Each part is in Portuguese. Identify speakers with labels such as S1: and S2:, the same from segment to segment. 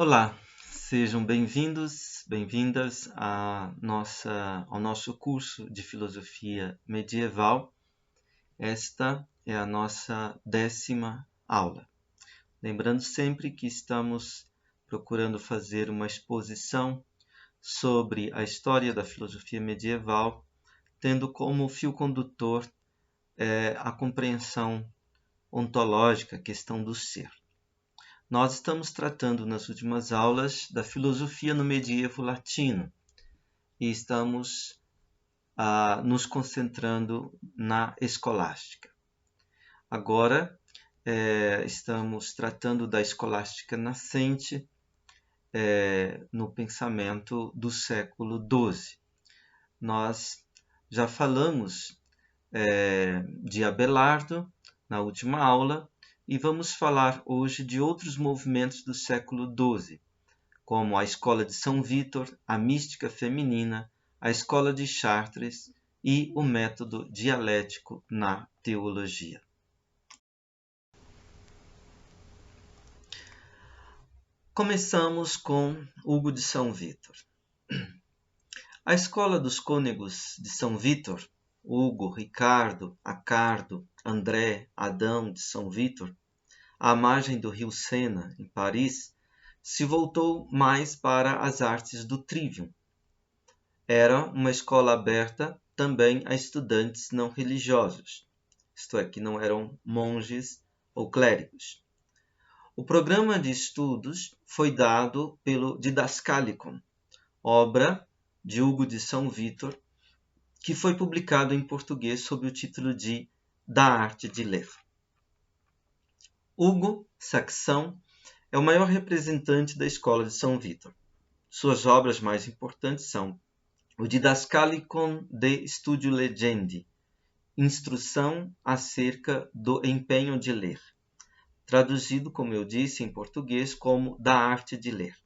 S1: Olá, sejam bem-vindos, bem-vindas ao nosso curso de Filosofia Medieval. Esta é a nossa 10ª aula. Lembrando sempre que estamos procurando fazer uma exposição sobre a história da filosofia medieval, tendo como fio condutor a compreensão ontológica, a questão do ser. Nós estamos tratando nas últimas aulas da filosofia no medievo latino e estamos nos concentrando na escolástica. Agora estamos tratando da escolástica nascente no pensamento do século XII. Nós já falamos de Abelardo na última aula, e vamos falar hoje de outros movimentos do século XII, como a Escola de São Vítor, a mística feminina, a Escola de Chartres e o método dialético na teologia. Começamos com Hugo de São Vítor. A escola dos cônegos de São Vítor, Hugo, Ricardo, Acardo, André, Adão de São Vítor, à margem do rio Sena, em Paris, se voltou mais para as artes do trivium. Era uma escola aberta também a estudantes não religiosos, isto é, que não eram monges ou clérigos. O programa de estudos foi dado pelo Didascalicon, obra de Hugo de São Vítor, que foi publicado em português sob o título de Da Arte de Ler. Hugo, saxão, é o maior representante da escola de São Vítor. Suas obras mais importantes são o Didascalicon de Studio Legendi, Instrução acerca do empenho de ler, traduzido, como eu disse, em português como Da Arte de Ler.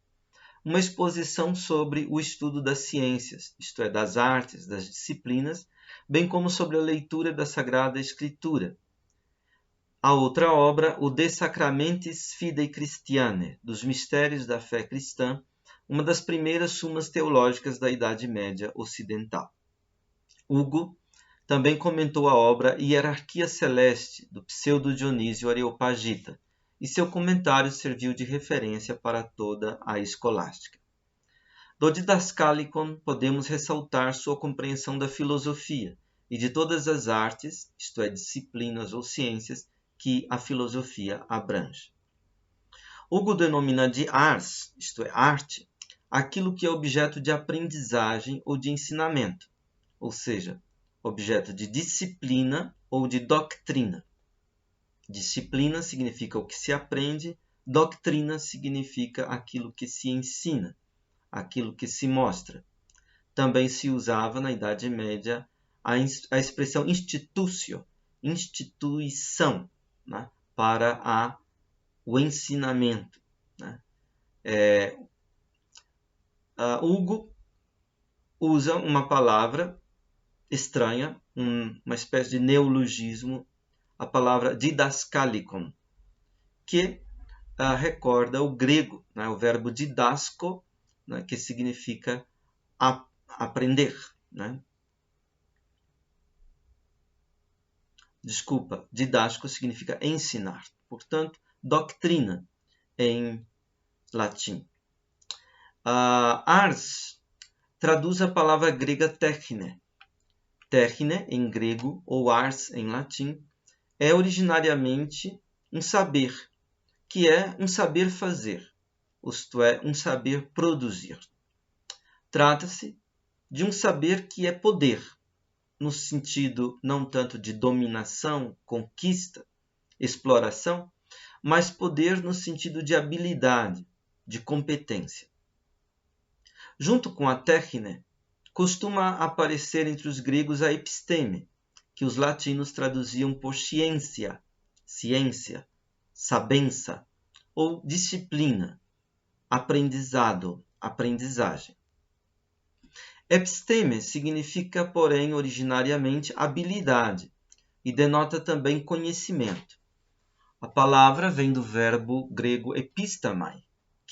S1: Uma exposição sobre o estudo das ciências, isto é, das artes, das disciplinas, bem como sobre a leitura da Sagrada Escritura. A outra obra, o De Sacramentis Fidei Christianae, dos Mistérios da Fé Cristã, uma das primeiras sumas teológicas da Idade Média Ocidental. Hugo também comentou a obra Hierarquia Celeste, do pseudo-Dionísio Areopagita, e seu comentário serviu de referência para toda a escolástica. Do Didascalicon podemos ressaltar sua compreensão da filosofia e de todas as artes, isto é, disciplinas ou ciências, que a filosofia abrange. Hugo denomina de ars, isto é, arte, aquilo que é objeto de aprendizagem ou de ensinamento, ou seja, objeto de disciplina ou de doutrina. Disciplina significa o que se aprende, doutrina significa aquilo que se ensina, aquilo que se mostra. Também se usava na Idade Média a expressão institutio, instituição, né, para o ensinamento. Né? Hugo usa uma palavra estranha, uma espécie de neologismo, a palavra didascalicon, que recorda o grego, né, o verbo didasko, né, que significa aprender. Né? Desculpa, didático significa ensinar. Portanto, doutrina em latim. Ars traduz a palavra grega techne. Techne, em grego, ou ars, em latim, é originariamente um saber, que é um saber fazer, isto é, um saber produzir. Trata-se de um saber que é poder, no sentido não tanto de dominação, conquista, exploração, mas poder no sentido de habilidade, de competência. Junto com a techne, costuma aparecer entre os gregos a episteme, que os latinos traduziam por ciência, ciência, sabença, ou disciplina, aprendizado, aprendizagem. Episteme significa, porém, originariamente habilidade e denota também conhecimento. A palavra vem do verbo grego epistamai,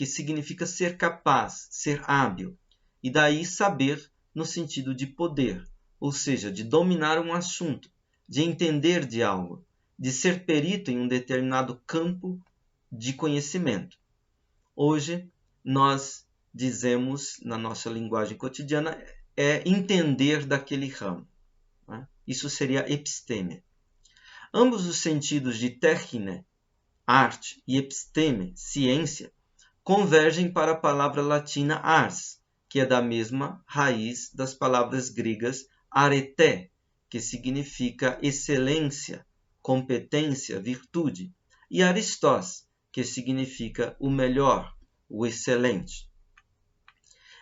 S1: que significa ser capaz, ser hábil, e daí saber no sentido de poder, ou seja, de dominar um assunto, de entender de algo, de ser perito em um determinado campo de conhecimento. Hoje, nós dizemos, na nossa linguagem cotidiana, entender daquele ramo. Né? Isso seria episteme. Ambos os sentidos de techne, arte, e episteme, ciência, convergem para a palavra latina ars, que é da mesma raiz das palavras gregas arete, que significa excelência, competência, virtude, e aristos, que significa o melhor, o excelente.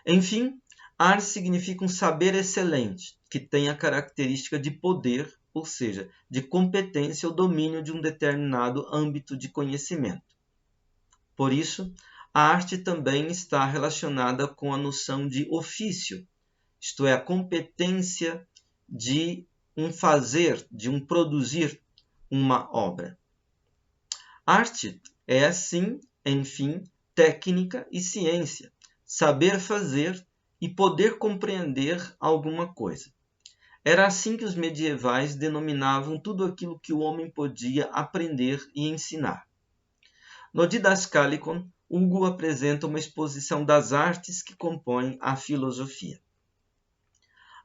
S1: Enfim, ars significa um saber excelente, que tem a característica de poder, ou seja, de competência ou domínio de um determinado âmbito de conhecimento. Por isso, a arte também está relacionada com a noção de ofício, isto é, a competência de um fazer, de um produzir uma obra. Arte é, assim, enfim, técnica e ciência, saber fazer e poder compreender alguma coisa. Era assim que os medievais denominavam tudo aquilo que o homem podia aprender e ensinar. No Didascalicon, Hugo apresenta uma exposição das artes que compõem a filosofia.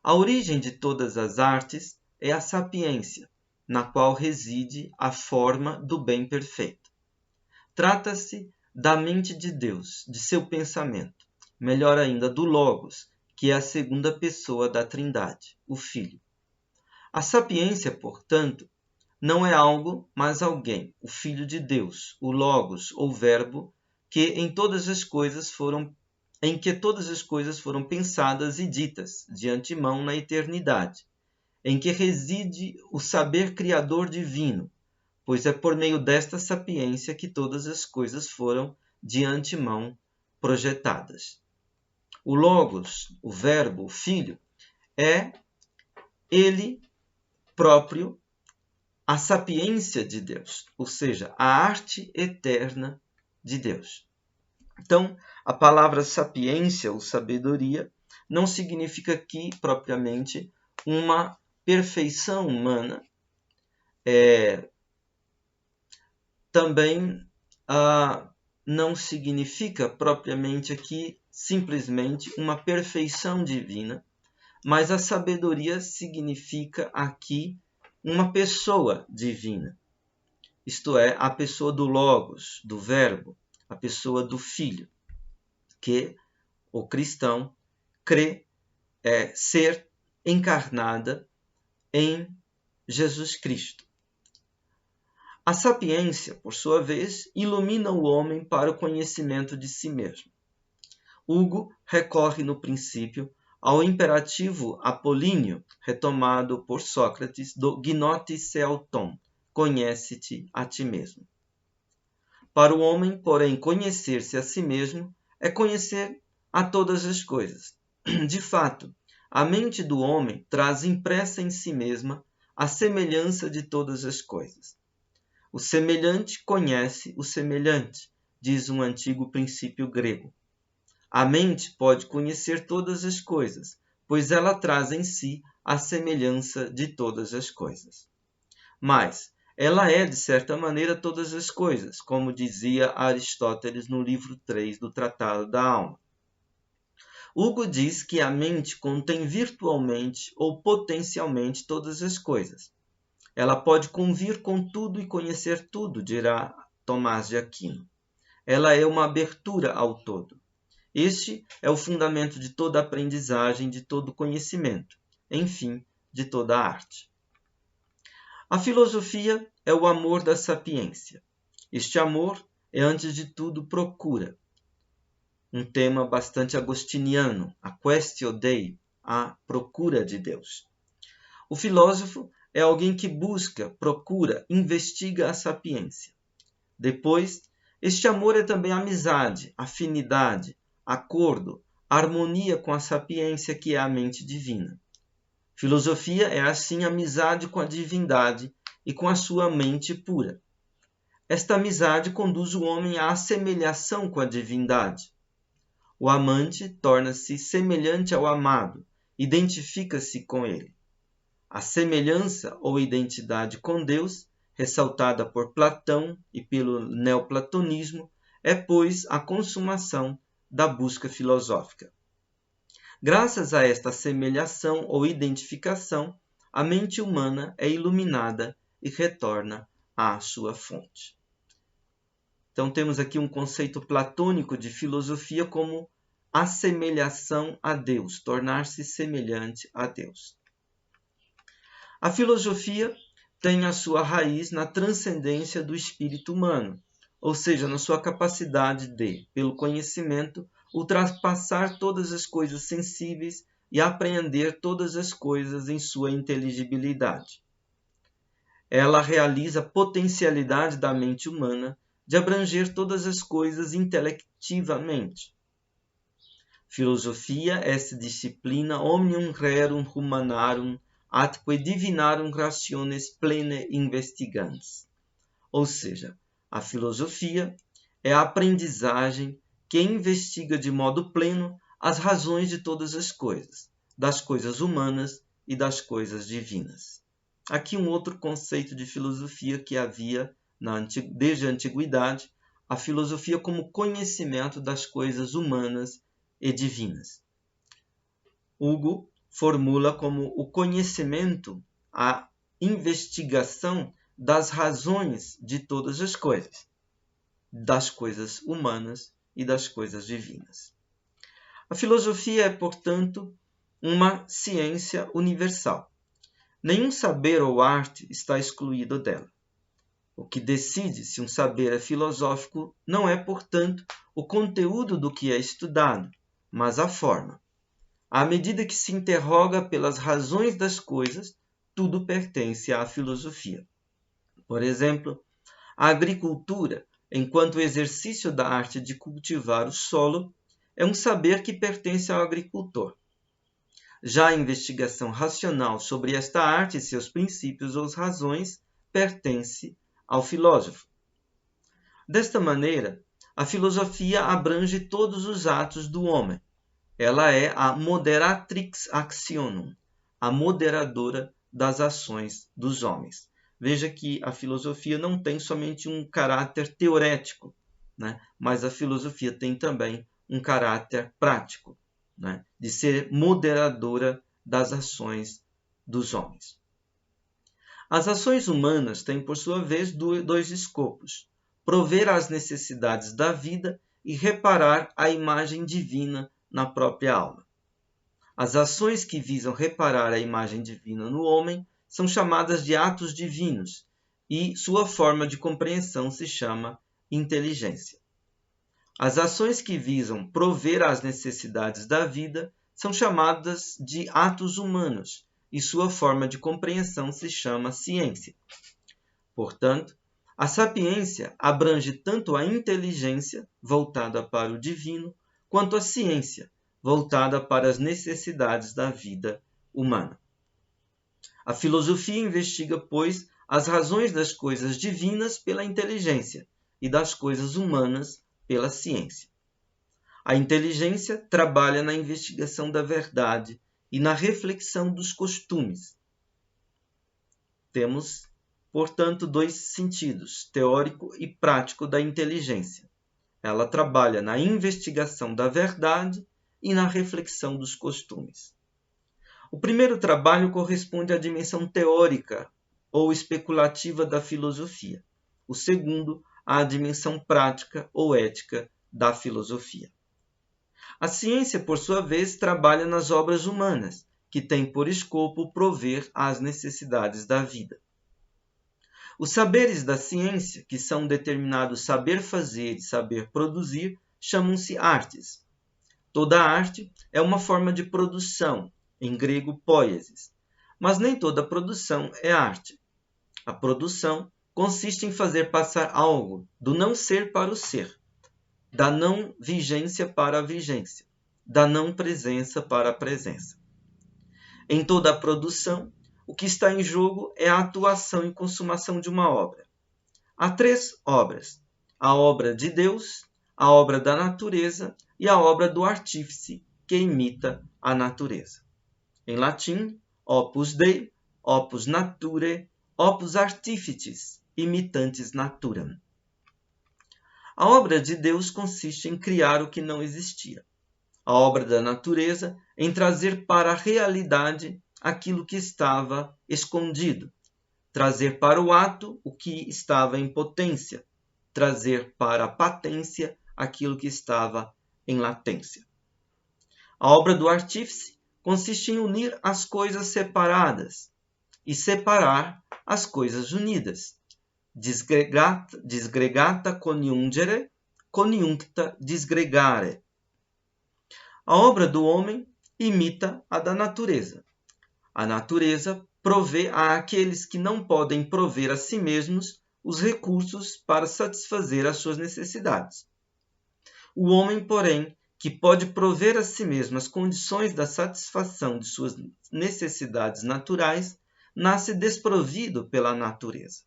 S1: A origem de todas as artes é a sapiência, na qual reside a forma do bem perfeito. Trata-se da mente de Deus, de seu pensamento, melhor ainda do Logos, que é a segunda pessoa da Trindade, o Filho. A sapiência, portanto, não é algo, mas alguém, o Filho de Deus, o Logos, ou Verbo, em que todas as coisas foram pensadas e ditas de antemão na eternidade, em que reside o saber criador divino, pois é por meio desta sapiência que todas as coisas foram de antemão projetadas. O Logos, o Verbo, o Filho, é ele próprio a sapiência de Deus, ou seja, a arte eterna de Deus. Então, a palavra sapiência ou sabedoria não significa aqui propriamente uma perfeição humana. Também não significa propriamente aqui simplesmente uma perfeição divina, mas a sabedoria significa aqui uma pessoa divina, isto é, a pessoa do Logos, do Verbo, a pessoa do Filho, que o cristão crê ser encarnada em Jesus Cristo. A sapiência, por sua vez, ilumina o homem para o conhecimento de si mesmo. Hugo recorre no princípio ao imperativo apolíneo, retomado por Sócrates, do gnoti se auton, conhece-te a ti mesmo. Para o homem, porém, conhecer-se a si mesmo é conhecer a todas as coisas. De fato, a mente do homem traz impressa em si mesma a semelhança de todas as coisas. O semelhante conhece o semelhante, diz um antigo princípio grego. A mente pode conhecer todas as coisas, pois ela traz em si a semelhança de todas as coisas. Mas ela é, de certa maneira, todas as coisas, como dizia Aristóteles no livro 3 do Tratado da Alma. Hugo diz que a mente contém virtualmente ou potencialmente todas as coisas. Ela pode convir com tudo e conhecer tudo, dirá Tomás de Aquino. Ela é uma abertura ao todo. Este é o fundamento de toda aprendizagem, de todo conhecimento, enfim, de toda arte. A filosofia é o amor da sapiência. Este amor é, antes de tudo, procura. Um tema bastante agostiniano, a quaestio Dei, a procura de Deus. O filósofo é alguém que busca, procura, investiga a sapiência. Depois, este amor é também amizade, afinidade, acordo, harmonia com a sapiência que é a mente divina. Filosofia é, assim, amizade com a divindade e com a sua mente pura. Esta amizade conduz o homem à assemelhação com a divindade. O amante torna-se semelhante ao amado, identifica-se com ele. A semelhança ou identidade com Deus, ressaltada por Platão e pelo neoplatonismo, é, pois, a consumação da busca filosófica. Graças a esta assemelhação ou identificação, a mente humana é iluminada e retorna à sua fonte. Então temos aqui um conceito platônico de filosofia como assemelhação a Deus, tornar-se semelhante a Deus. A filosofia tem a sua raiz na transcendência do espírito humano, ou seja, na sua capacidade de, pelo conhecimento, ultrapassar todas as coisas sensíveis e apreender todas as coisas em sua inteligibilidade. Ela realiza a potencialidade da mente humana de abranger todas as coisas intelectivamente. Filosofia est disciplina omnium rerum humanarum atque divinarum rationes plene investigans. Ou seja, a filosofia é a aprendizagem que investiga de modo pleno as razões de todas as coisas, das coisas humanas e das coisas divinas. Aqui um outro conceito de filosofia que havia desde a antiguidade, a filosofia como conhecimento das coisas humanas e divinas. Hugo formula como o conhecimento a investigação das razões de todas as coisas, das coisas humanas e das coisas divinas. A filosofia é, portanto, uma ciência universal. Nenhum saber ou arte está excluído dela. O que decide se um saber é filosófico não é, portanto, o conteúdo do que é estudado, mas a forma. À medida que se interroga pelas razões das coisas, tudo pertence à filosofia. Por exemplo, a agricultura, enquanto exercício da arte de cultivar o solo, é um saber que pertence ao agricultor. Já a investigação racional sobre esta arte e seus princípios ou razões pertence ao filósofo. Desta maneira, a filosofia abrange todos os atos do homem. Ela é a moderatrix actionum, a moderadora das ações dos homens. Veja que a filosofia não tem somente um caráter teorético, né? Mas a filosofia tem também um caráter prático, né? De ser moderadora das ações dos homens. As ações humanas têm, por sua vez, dois escopos: prover às necessidades da vida e reparar a imagem divina na própria alma. As ações que visam reparar a imagem divina no homem são chamadas de atos divinos e sua forma de compreensão se chama inteligência. As ações que visam prover às necessidades da vida são chamadas de atos humanos e sua forma de compreensão se chama ciência. Portanto, a sapiência abrange tanto a inteligência, voltada para o divino, quanto a ciência, voltada para as necessidades da vida humana. A filosofia investiga, pois, as razões das coisas divinas pela inteligência e das coisas humanas pela ciência. A inteligência trabalha na investigação da verdade e na reflexão dos costumes. Temos, portanto, dois sentidos, teórico e prático, da inteligência. Ela trabalha na investigação da verdade e na reflexão dos costumes. O primeiro trabalho corresponde à dimensão teórica ou especulativa da filosofia. O segundo, à dimensão prática ou ética da filosofia. A ciência, por sua vez, trabalha nas obras humanas, que têm por escopo prover às necessidades da vida. Os saberes da ciência, que são determinados saber fazer e saber produzir, chamam-se artes. Toda arte é uma forma de produção, em grego poiesis, mas nem toda produção é arte. A produção consiste em fazer passar algo do não ser para o ser, da não vigência para a vigência, da não presença para a presença. Em toda a produção, o que está em jogo é a atuação e consumação de uma obra. Há três obras: a obra de Deus, a obra da natureza e a obra do artífice, que imita a natureza. Em latim, opus Dei, opus nature, opus artifices, imitantes naturam. A obra de Deus consiste em criar o que não existia. A obra da natureza em trazer para a realidade aquilo que estava escondido, trazer para o ato o que estava em potência, trazer para a patência aquilo que estava em latência. A obra do artífice consiste em unir as coisas separadas e separar as coisas unidas. Disgregata coniungere, coniuncta disgregare. A obra do homem imita a da natureza. A natureza provê àqueles que não podem prover a si mesmos os recursos para satisfazer as suas necessidades. O homem, porém, que pode prover a si mesmo as condições da satisfação de suas necessidades naturais, nasce desprovido pela natureza.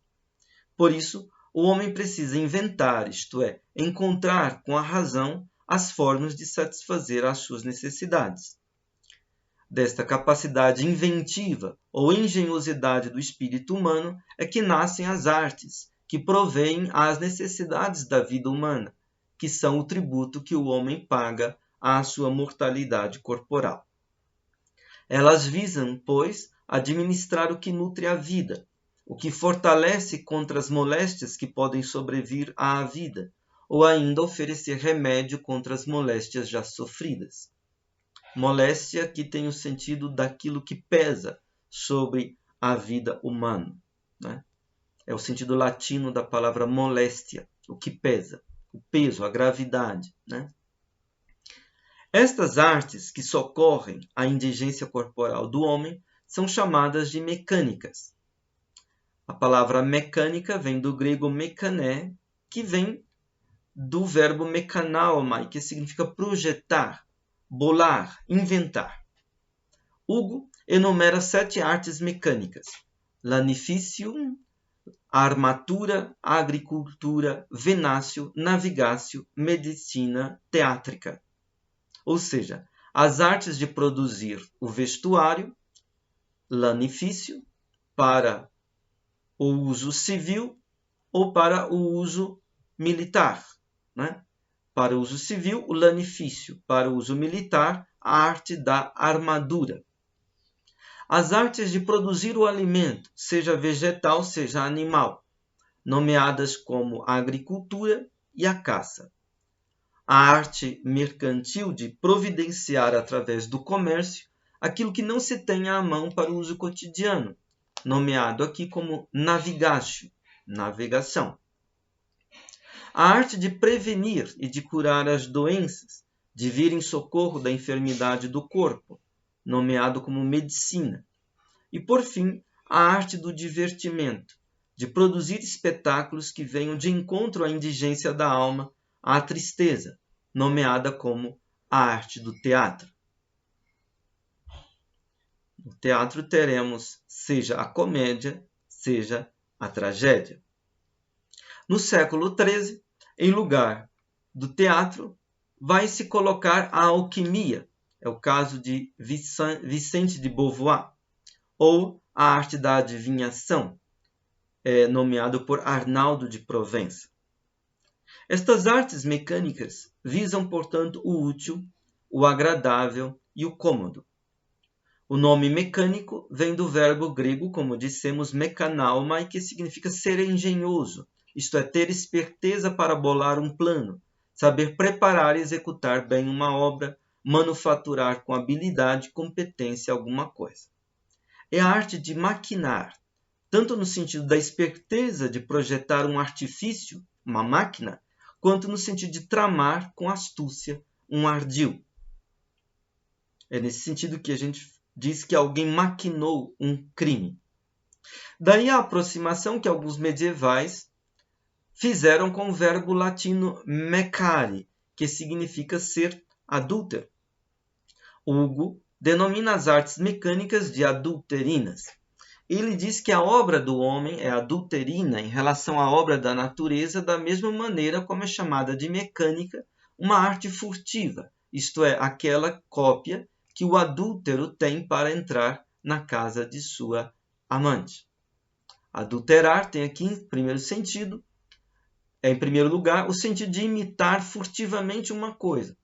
S1: Por isso, o homem precisa inventar, isto é, encontrar com a razão as formas de satisfazer as suas necessidades. Desta capacidade inventiva ou engenhosidade do espírito humano é que nascem as artes, que provêm às necessidades da vida humana, que são o tributo que o homem paga à sua mortalidade corporal. Elas visam, pois, administrar o que nutre a vida, o que fortalece contra as moléstias que podem sobrevir à vida, ou ainda oferecer remédio contra as moléstias já sofridas. Moléstia que tem o sentido daquilo que pesa sobre a vida humana, né? É o sentido latino da palavra moléstia, o que pesa, o peso, a gravidade, né? Estas artes que socorrem a indigência corporal do homem são chamadas de mecânicas. A palavra mecânica vem do grego mekané, que vem do verbo mekanaomai, que significa projetar, bolar, inventar. Hugo enumera 7 artes mecânicas: lanificium, armatura, agricultura, venatio, navigatio, medicina, teátrica. Ou seja, as artes de produzir o vestuário, lanifício, para o uso civil ou para o uso militar, né? Para o uso civil, o lanifício. Para o uso militar, a arte da armadura. As artes de produzir o alimento, seja vegetal, seja animal, nomeadas como a agricultura e a caça. A arte mercantil de providenciar através do comércio aquilo que não se tem à mão para o uso cotidiano, nomeado aqui como navigatio, navegação. A arte de prevenir e de curar as doenças, de vir em socorro da enfermidade do corpo, nomeado como medicina. E, por fim, a arte do divertimento, de produzir espetáculos que venham de encontro à indigência da alma, à tristeza, nomeada como a arte do teatro. No teatro teremos seja a comédia, seja a tragédia. No século XIII, em lugar do teatro, vai se colocar a alquimia, é o caso de Vicente de Beauvoir, ou a arte da adivinhação, nomeado por Arnaldo de Provença. Estas artes mecânicas visam, portanto, o útil, o agradável e o cômodo. O nome mecânico vem do verbo grego, como dissemos, mekanaomai, que significa ser engenhoso, isto é, ter esperteza para bolar um plano, saber preparar e executar bem uma obra, manufaturar com habilidade e competência alguma coisa. É a arte de maquinar, tanto no sentido da esperteza de projetar um artifício, uma máquina, quanto no sentido de tramar com astúcia um ardil. É nesse sentido que a gente diz que alguém maquinou um crime. Daí a aproximação que alguns medievais fizeram com o verbo latino mecare, que significa ser adúltero. Hugo denomina as artes mecânicas de adulterinas. ele diz que a obra do homem é adulterina em relação à obra da natureza, da mesma maneira como é chamada de mecânica uma arte furtiva, isto é, aquela cópia que o adúltero tem para entrar na casa de sua amante. Adulterar tem aqui, em primeiro lugar, o sentido de imitar furtivamente uma coisa,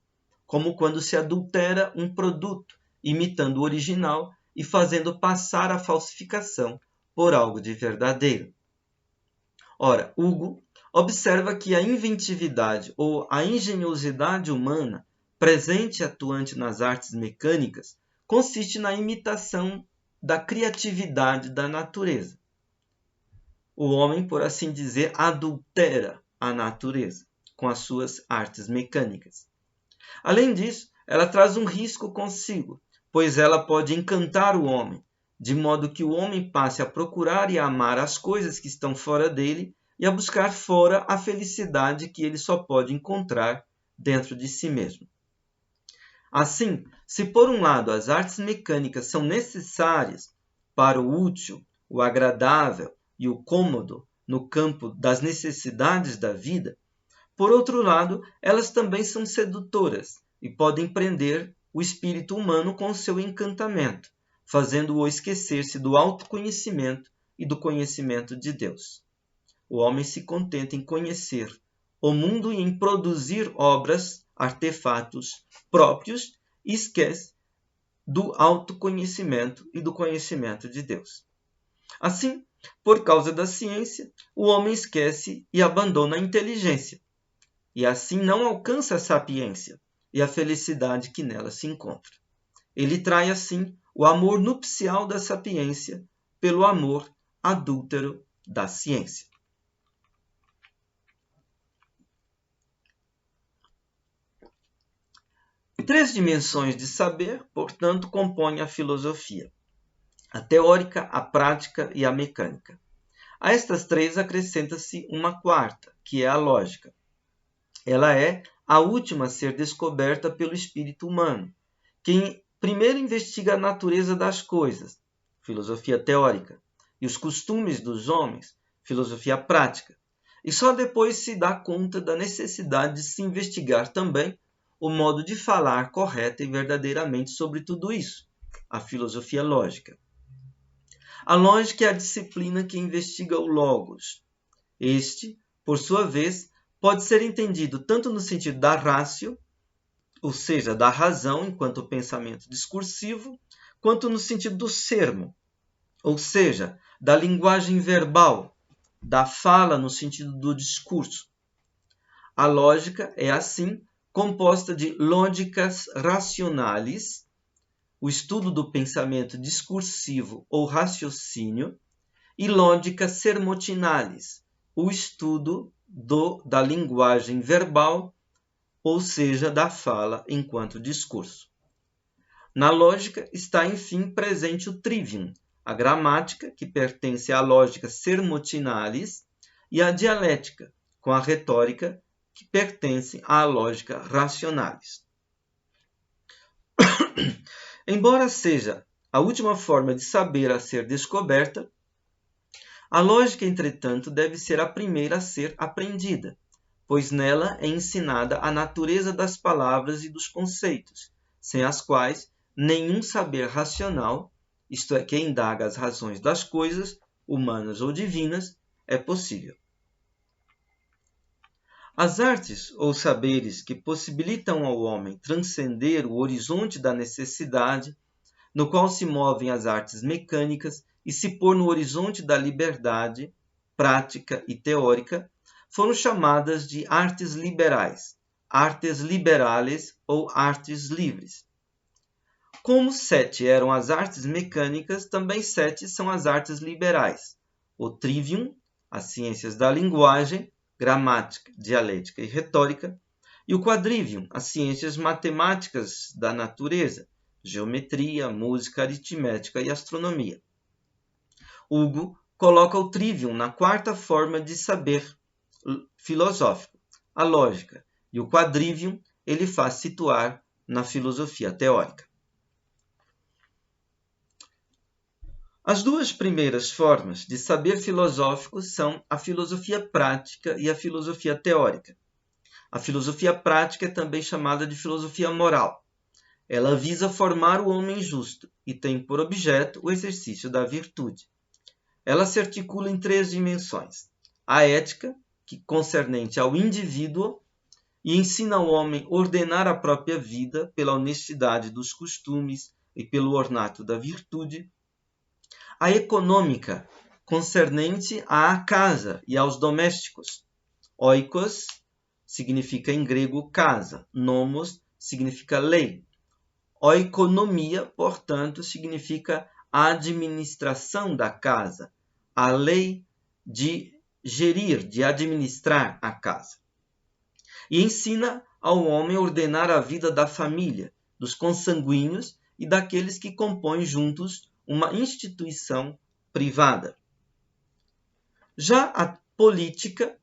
S1: como quando se adultera um produto, imitando o original e fazendo passar a falsificação por algo de verdadeiro. Ora, Hugo observa que a inventividade ou a engenhosidade humana, presente e atuante nas artes mecânicas, consiste na imitação da criatividade da natureza. O homem, por assim dizer, adultera a natureza com as suas artes mecânicas. Além disso, ela traz um risco consigo, pois ela pode encantar o homem, de modo que o homem passe a procurar e a amar as coisas que estão fora dele e a buscar fora a felicidade que ele só pode encontrar dentro de si mesmo. Assim, se por um lado as artes mecânicas são necessárias para o útil, o agradável e o cômodo no campo das necessidades da vida, por outro lado, elas também são sedutoras e podem prender o espírito humano com o seu encantamento, fazendo-o esquecer-se do autoconhecimento e do conhecimento de Deus. O homem se contenta em conhecer o mundo e em produzir obras, artefatos próprios e esquece do autoconhecimento e do conhecimento de Deus. Assim, por causa da ciência, o homem esquece e abandona a inteligência, e assim não alcança a sapiência e a felicidade que nela se encontra. Ele trai, assim, o amor nupcial da sapiência pelo amor adúltero da ciência. Três dimensões de saber, portanto, compõem a filosofia: a teórica, a prática e a mecânica. A estas três acrescenta-se uma quarta, que é a lógica. Ela é a última a ser descoberta pelo espírito humano, que primeiro investiga a natureza das coisas, filosofia teórica, e os costumes dos homens, filosofia prática, e só depois se dá conta da necessidade de se investigar também o modo de falar correta e verdadeiramente sobre tudo isso, a filosofia lógica. A lógica é a disciplina que investiga o logos. Este, por sua vez, pode ser entendido tanto no sentido da ratio, ou seja, da razão enquanto pensamento discursivo, quanto no sentido do sermo, ou seja, da linguagem verbal, da fala no sentido do discurso. A lógica é, assim, composta de lógicas racionales, o estudo do pensamento discursivo ou raciocínio, e lógicas sermotinales, o estudo da linguagem verbal, ou seja, da fala enquanto discurso. Na lógica está, enfim, presente o trivium, a gramática, que pertence à lógica sermotinalis, e a dialética, com a retórica, que pertence à lógica racionalis. Embora seja a última forma de saber a ser descoberta, a lógica, entretanto, deve ser a primeira a ser aprendida, pois nela é ensinada a natureza das palavras e dos conceitos, sem as quais nenhum saber racional, isto é, que indaga as razões das coisas, humanas ou divinas, é possível. As artes ou saberes que possibilitam ao homem transcender o horizonte da necessidade, no qual se movem as artes mecânicas, e se pôr no horizonte da liberdade, prática e teórica, foram chamadas de artes liberais, artes liberales ou artes livres. Como 7 eram as artes mecânicas, também 7 são as artes liberais: o trivium, as ciências da linguagem, gramática, dialética e retórica, e o quadrivium, as ciências matemáticas da natureza, geometria, música, aritmética e astronomia. Hugo coloca o trivium na quarta forma de saber filosófico, a lógica, e o quadrivium ele faz situar na filosofia teórica. As duas primeiras formas de saber filosófico são a filosofia prática e a filosofia teórica. A filosofia prática é também chamada de filosofia moral. Ela visa formar o homem justo e tem por objeto o exercício da virtude. Ela se articula em 3 dimensões. A ética, que concernente ao indivíduo, e ensina ao homem a ordenar a própria vida pela honestidade dos costumes e pelo ornato da virtude. A econômica, concernente à casa e aos domésticos. Oikos significa em grego casa, nomos significa lei. Oikonomia, portanto, significa a administração da casa, a lei de gerir, de administrar a casa. E ensina ao homem a ordenar a vida da família, dos consanguíneos e daqueles que compõem juntos uma instituição privada. Já a política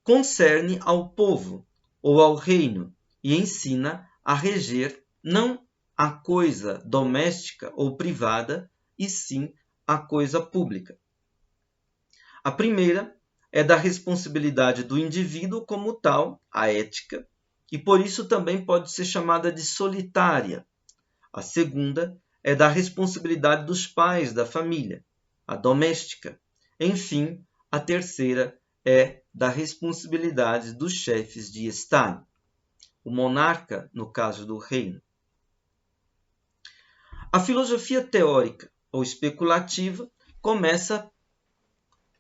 S1: concerne ao povo ou ao reino e ensina a reger não a coisa doméstica ou privada, e sim a coisa pública. A primeira é da responsabilidade do indivíduo como tal, a ética, e por isso também pode ser chamada de solitária. A segunda é da responsabilidade dos pais da família, a doméstica. Enfim, a terceira é da responsabilidade dos chefes de Estado, o monarca, no caso do reino. A filosofia teórica ou especulativa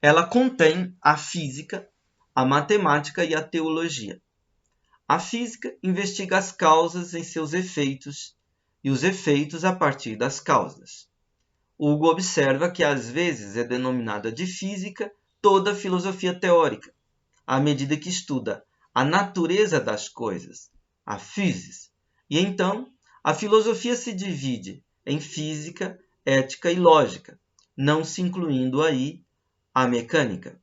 S1: ela contém a física, a matemática e a teologia. A física investiga as causas em seus efeitos e os efeitos a partir das causas. Hugo observa que às vezes é denominada de física toda a filosofia teórica, à medida que estuda a natureza das coisas, a physis. E então, a filosofia se divide em física, ética e lógica, não se incluindo aí a mecânica.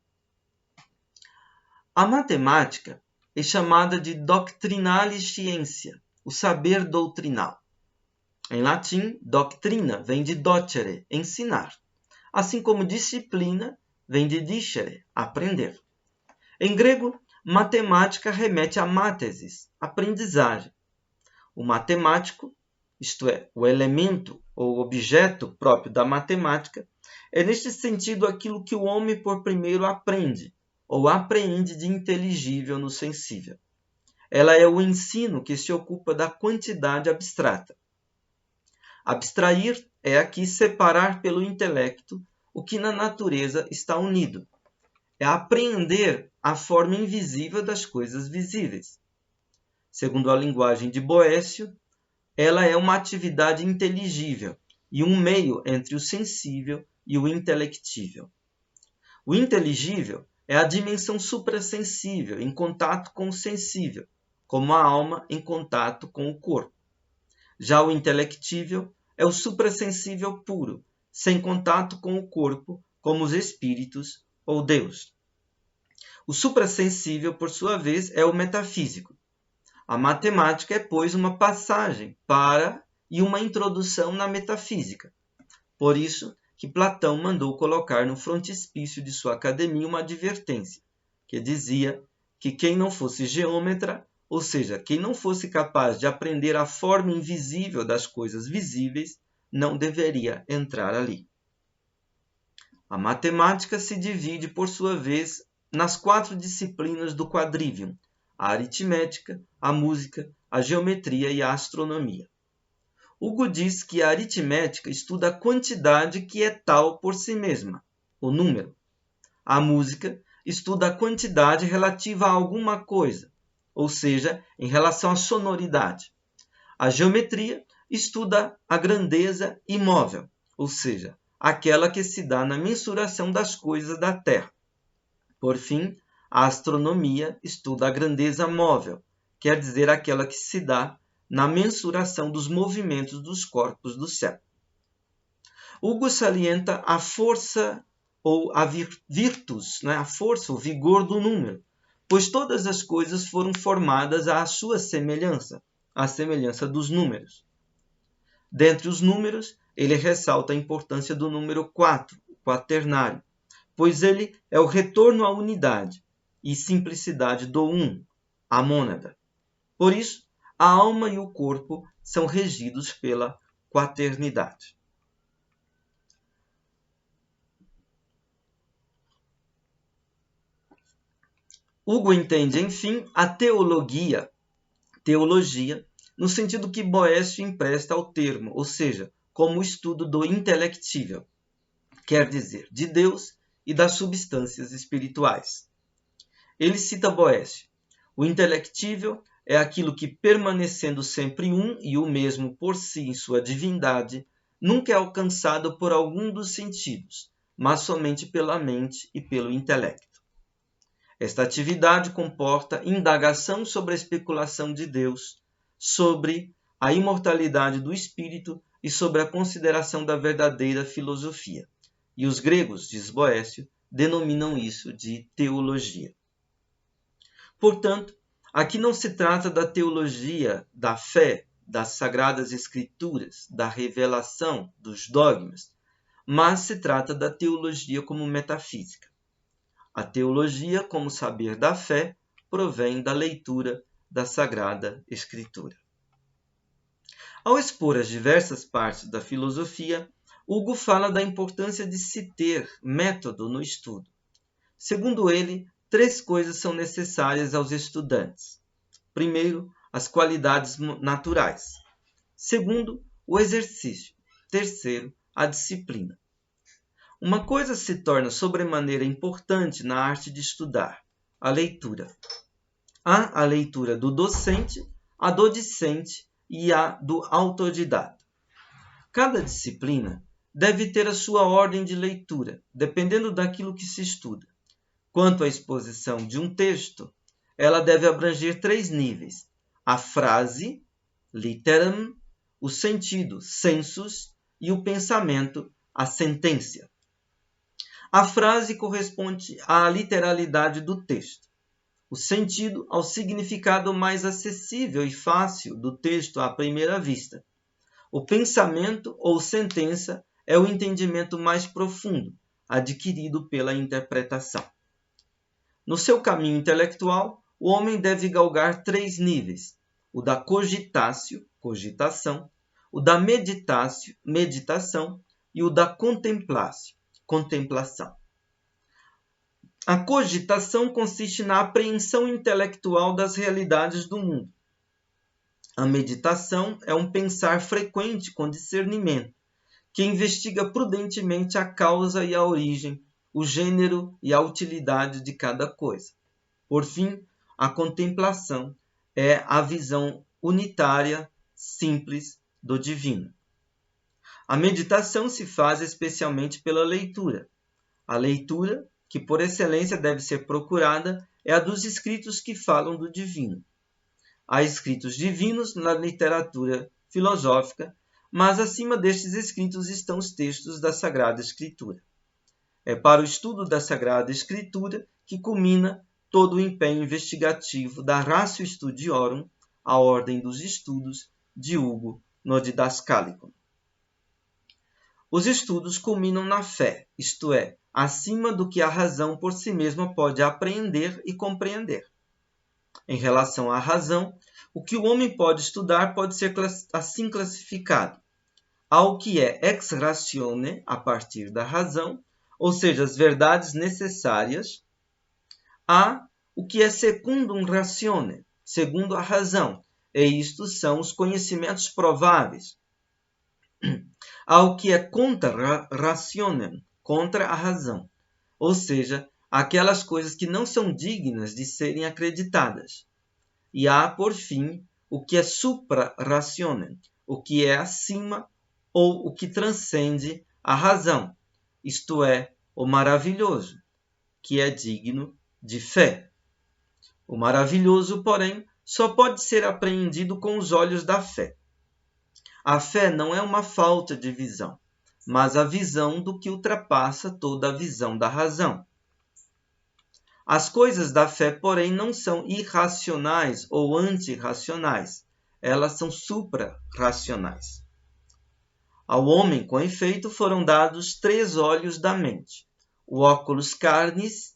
S1: A matemática é chamada de doctrinale scientia, o saber doutrinal. Em latim, doctrina vem de docere, ensinar, assim como disciplina vem de discere, aprender. Em grego, matemática remete a mátesis, aprendizagem. O matemático, isto é, o elemento ou objeto próprio da matemática, é neste sentido aquilo que o homem por primeiro aprende, ou apreende de inteligível no sensível. Ela é o ensino que se ocupa da quantidade abstrata. Abstrair é aqui separar pelo intelecto o que na natureza está unido. É apreender a forma invisível das coisas visíveis. Segundo a linguagem de Boécio, ela é uma atividade inteligível e um meio entre o sensível e o intelectível. O inteligível é a dimensão suprassensível em contato com o sensível, como a alma em contato com o corpo. Já o intelectível é o suprassensível puro, sem contato com o corpo, como os espíritos ou Deus. O suprassensível, por sua vez, é o metafísico. A matemática é, pois, uma passagem para e uma introdução na metafísica. Por isso que Platão mandou colocar no frontispício de sua academia uma advertência, que dizia que quem não fosse geômetra, ou seja, quem não fosse capaz de aprender a forma invisível das coisas visíveis, não deveria entrar ali. A matemática se divide, por sua vez, nas 4 disciplinas do quadrivium: a aritmética, a música, a geometria e a astronomia. Hugo diz que a aritmética estuda a quantidade que é tal por si mesma, o número. A música estuda a quantidade relativa a alguma coisa, ou seja, em relação à sonoridade. A geometria estuda a grandeza imóvel, ou seja, aquela que se dá na mensuração das coisas da Terra. Por fim, a astronomia estuda a grandeza móvel, quer dizer, aquela que se dá na mensuração dos movimentos dos corpos do céu. Hugo salienta a força ou a virtus, a força, o vigor do número, pois todas as coisas foram formadas à sua semelhança, à semelhança dos números. Dentre os números, ele ressalta a importância do número 4, o quaternário, pois ele é o retorno à unidade e simplicidade do a mônada. Por isso, a alma e o corpo são regidos pela quaternidade. Hugo entende, enfim, a teologia, no sentido que Boécio empresta ao termo, ou seja, como o estudo do intelectível, quer dizer, de Deus e das substâncias espirituais. Ele cita Boécio: o intelectível é aquilo que, permanecendo sempre um e o mesmo por si em sua divindade, nunca é alcançado por algum dos sentidos, mas somente pela mente e pelo intelecto. Esta atividade comporta indagação sobre a especulação de Deus, sobre a imortalidade do espírito e sobre a consideração da verdadeira filosofia. E os gregos, diz Boécio, denominam isso de teologia. Portanto, aqui não se trata da teologia da fé, das sagradas escrituras, da revelação, dos dogmas, mas se trata da teologia como metafísica. A teologia, como saber da fé, provém da leitura da Sagrada Escritura. Ao expor as diversas partes da filosofia, Hugo fala da importância de se ter método no estudo. Segundo ele, 3 coisas são necessárias aos estudantes. Primeiro, as qualidades naturais. Segundo, o exercício. Terceiro, a disciplina. Uma coisa se torna sobremaneira importante na arte de estudar: a leitura. Há a leitura do docente, a do discente e a do autodidata. Cada disciplina deve ter a sua ordem de leitura, dependendo daquilo que se estuda. Quanto à exposição de um texto, ela deve abranger 3 níveis: a frase, literam, o sentido, sensus, e o pensamento, a sententia. A frase corresponde à literalidade do texto, o sentido ao significado mais acessível e fácil do texto à primeira vista. O pensamento ou sentença é o entendimento mais profundo, adquirido pela interpretação. No seu caminho intelectual, o homem deve galgar 3 níveis: o da cogitatio, cogitação, o da meditatio, meditação, e o da contemplatio, contemplação. A cogitação consiste na apreensão intelectual das realidades do mundo. A meditação é um pensar frequente com discernimento, que investiga prudentemente a causa e a origem, o gênero e a utilidade de cada coisa. Por fim, a contemplação é a visão unitária, simples, do divino. A meditação se faz especialmente pela leitura. A leitura, que por excelência deve ser procurada, é a dos escritos que falam do divino. Há escritos divinos na literatura filosófica, mas acima destes escritos estão os textos da Sagrada Escritura. É para o estudo da Sagrada Escritura que culmina todo o empenho investigativo da Ratio Studiorum, a ordem dos estudos de Hugo no Didascalicon. Os estudos culminam na fé, isto é, acima do que a razão por si mesma pode apreender e compreender. Em relação à razão, o que o homem pode estudar pode ser assim classificado: ao que é ex ratione, a partir da razão, ou seja, as verdades necessárias, a o que é secundum ratione, segundo a razão, e isto são os conhecimentos prováveis. Ao que é contra rationem, contra a razão, ou seja, aquelas coisas que não são dignas de serem acreditadas. E há, por fim, o que é supra rationem, o que é acima ou o que transcende a razão, isto é, o maravilhoso, que é digno de fé. O maravilhoso, porém, só pode ser apreendido com os olhos da fé. A fé não é uma falta de visão, mas a visão do que ultrapassa toda a visão da razão. As coisas da fé, porém, não são irracionais ou antirracionais. Elas são supra-racionais. Ao homem, com efeito, foram dados 3 olhos da mente: o óculos carnis,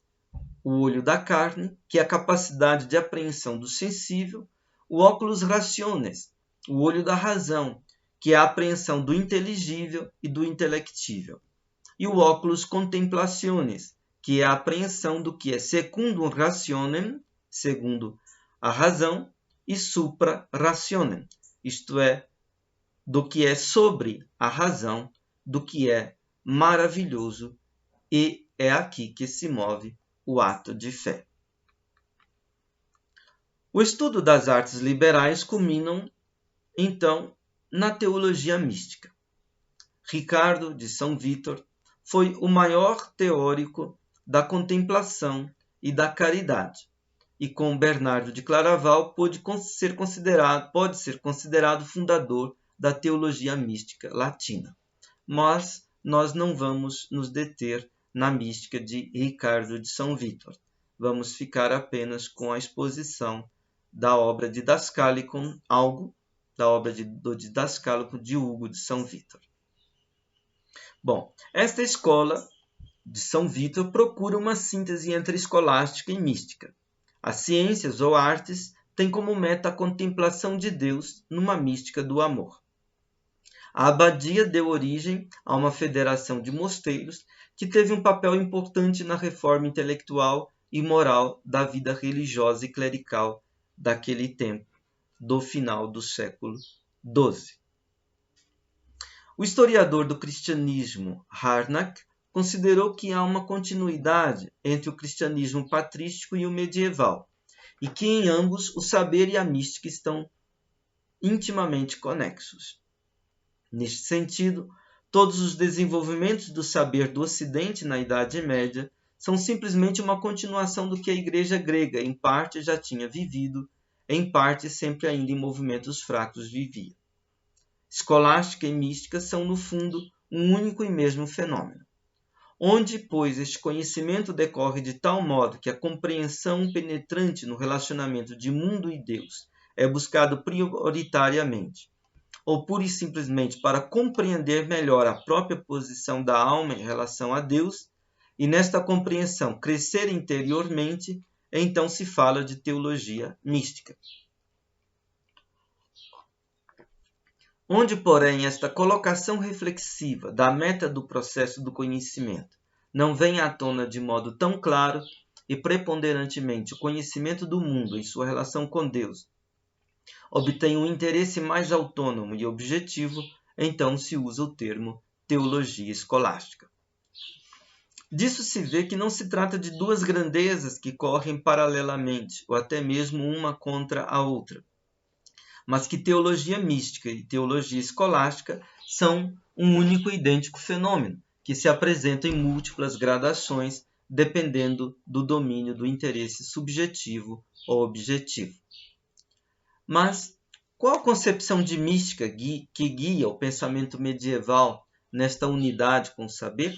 S1: o olho da carne, que é a capacidade de apreensão do sensível; o óculos rationes, o olho da razão, que é a apreensão do inteligível e do intelectível; e o óculos contemplationes, que é a apreensão do que é secundum rationem, segundo a razão, e supra rationem, isto é, do que é sobre a razão, do que é maravilhoso, e é aqui que se move o ato de fé. O estudo das artes liberais culminam, então, na teologia mística. Ricardo de São Vítor foi o maior teórico da contemplação e da caridade, e com Bernardo de Claraval pode ser considerado fundador da teologia mística latina. Mas nós não vamos nos deter na mística de Ricardo de São Vítor. Vamos ficar apenas com a exposição da obra Didascalicum, algo da obra do Didascalicum de Hugo de São Vítor. Bom, esta escola de São Vítor procura uma síntese entre escolástica e mística. As ciências ou artes têm como meta a contemplação de Deus numa mística do amor. A abadia deu origem a uma federação de mosteiros que teve um papel importante na reforma intelectual e moral da vida religiosa e clerical daquele tempo, do final do século XII. O historiador do cristianismo Harnack considerou que há uma continuidade entre o cristianismo patrístico e o medieval, e que em ambos o saber e a mística estão intimamente conexos. Neste sentido, todos os desenvolvimentos do saber do Ocidente na Idade Média são simplesmente uma continuação do que a Igreja grega, em parte, já tinha vivido, em parte, sempre ainda em movimentos fracos, vivia. Escolástica e mística são, no fundo, um único e mesmo fenômeno. Onde, pois, este conhecimento decorre de tal modo que a compreensão penetrante no relacionamento de mundo e Deus é buscado prioritariamente, ou pura e simplesmente para compreender melhor a própria posição da alma em relação a Deus, e nesta compreensão crescer interiormente, então se fala de teologia mística. Onde, porém, esta colocação reflexiva da meta do processo do conhecimento não vem à tona de modo tão claro e preponderantemente o conhecimento do mundo em sua relação com Deus obtém um interesse mais autônomo e objetivo, então se usa o termo teologia escolástica. Disso se vê que não se trata de duas grandezas que correm paralelamente, ou até mesmo uma contra a outra, mas que teologia mística e teologia escolástica são um único e idêntico fenômeno, que se apresenta em múltiplas gradações, dependendo do domínio do interesse subjetivo ou objetivo. Mas qual a concepção de mística que guia o pensamento medieval nesta unidade com o saber?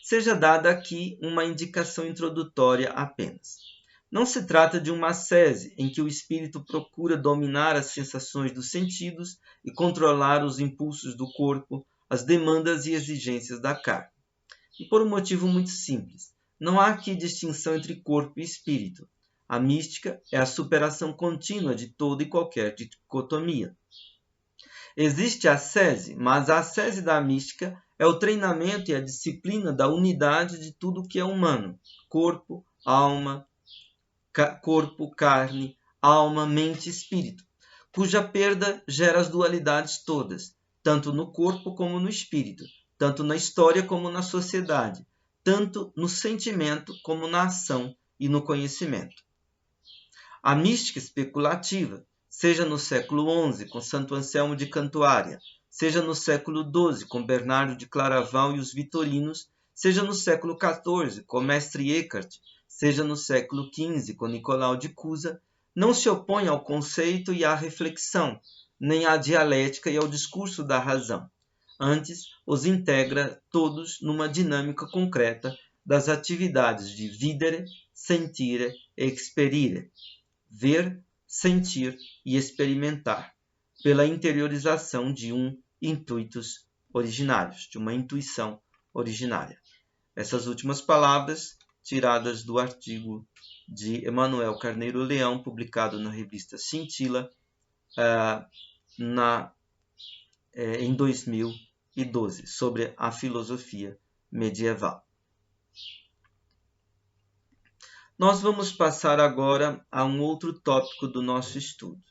S1: Seja dada aqui uma indicação introdutória apenas. Não se trata de uma ascese em que o espírito procura dominar as sensações dos sentidos e controlar os impulsos do corpo, as demandas e exigências da carne. E por um motivo muito simples. Não há aqui distinção entre corpo e espírito. A mística é a superação contínua de toda e qualquer dicotomia. Existe a ascese, mas a ascese da mística é o treinamento e a disciplina da unidade de tudo o que é humano: corpo, alma, carne, alma, mente e espírito, cuja perda gera as dualidades todas, tanto no corpo como no espírito, tanto na história como na sociedade, tanto no sentimento como na ação e no conhecimento. A mística especulativa, seja no século XI com Santo Anselmo de Cantuária, seja no século XII com Bernardo de Claraval e os Vitorinos, seja no século XIV com Mestre Eckhart, seja no século XV com Nicolau de Cusa, não se opõe ao conceito e à reflexão, nem à dialética e ao discurso da razão. Antes, os integra todos numa dinâmica concreta das atividades de videre, sentire e experire, ver, sentir e experimentar, pela interiorização de um intuitos originários, de uma intuição originária. Essas últimas palavras, tiradas do artigo de Emanuel Carneiro Leão, publicado na revista Scintilla, em 2012, sobre a filosofia medieval. Nós vamos passar agora a um outro tópico do nosso estudo.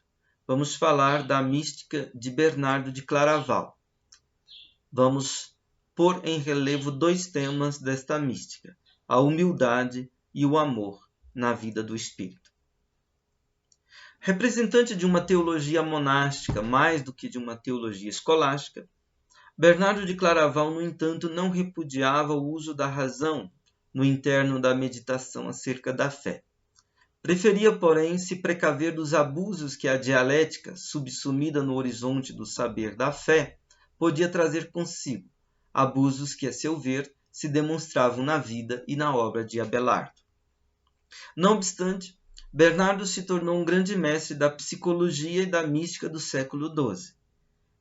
S1: Vamos falar da mística de Bernardo de Claraval. Vamos pôr em relevo dois temas desta mística: a humildade e o amor na vida do espírito. Representante de uma teologia monástica mais do que de uma teologia escolástica, Bernardo de Claraval, no entanto, não repudiava o uso da razão no interno da meditação acerca da fé. Preferia, porém, se precaver dos abusos que a dialética, subsumida no horizonte do saber da fé, podia trazer consigo, abusos que, a seu ver, se demonstravam na vida e na obra de Abelardo. Não obstante, Bernardo se tornou um grande mestre da psicologia e da mística do século XII.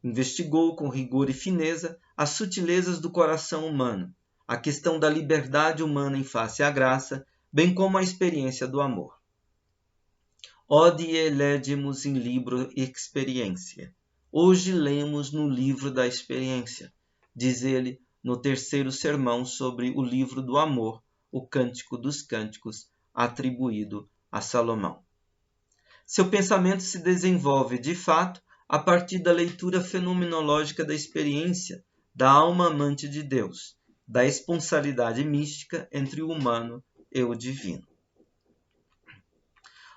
S1: Investigou com rigor e fineza as sutilezas do coração humano, a questão da liberdade humana em face à graça, bem como a experiência do amor. Hodie legimus in libro experiência. Hoje lemos no livro da experiência, diz ele no terceiro sermão sobre o livro do amor, o Cântico dos Cânticos, atribuído a Salomão. Seu pensamento se desenvolve, de fato, a partir da leitura fenomenológica da experiência da alma amante de Deus, da esponsalidade mística entre o humano e o divino.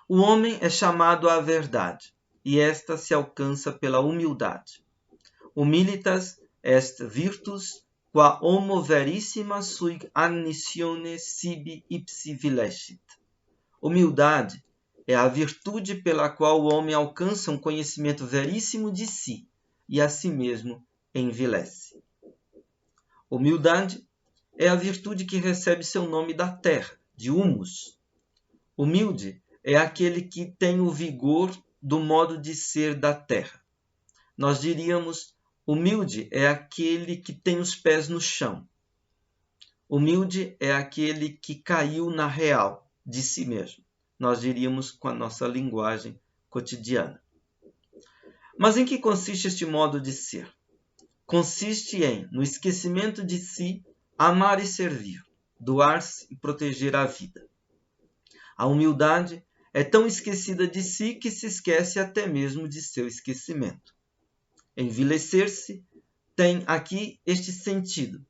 S1: O homem é chamado à verdade, e esta se alcança pela humildade. Humilitas est virtus, qua homo verissima sui agnitione sibi ipsi vilecit. Humildade é a virtude pela qual o homem alcança um conhecimento veríssimo de si e a si mesmo envilece. Humildade é a virtude que recebe seu nome da terra, de humus. Humilde é aquele que tem o vigor do modo de ser da terra. Nós diríamos, humilde é aquele que tem os pés no chão. Humilde é aquele que caiu na real de si mesmo. Nós diríamos com a nossa linguagem cotidiana. Mas em que consiste este modo de ser? Consiste em, no esquecimento de si, amar e servir, doar-se e proteger a vida. A humildade é tão esquecida de si que se esquece até mesmo de seu esquecimento. Envilecer-se tem aqui este sentido.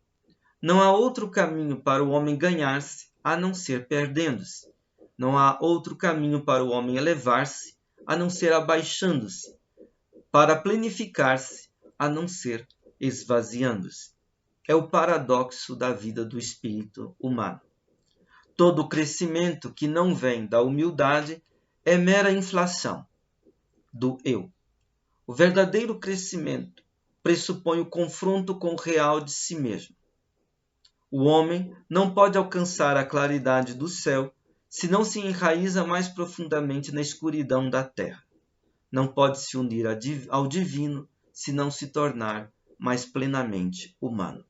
S1: Não há outro caminho para o homem ganhar-se a não ser perdendo-se. Não há outro caminho para o homem elevar-se a não ser abaixando-se, para planificar-se a não ser esvaziando-se. É o paradoxo da vida do espírito humano. Todo crescimento que não vem da humildade é mera inflação do eu. O verdadeiro crescimento pressupõe o confronto com o real de si mesmo. O homem não pode alcançar a claridade do céu se não se enraiza mais profundamente na escuridão da terra. Não pode se unir ao divino se não se tornar mais plenamente humano.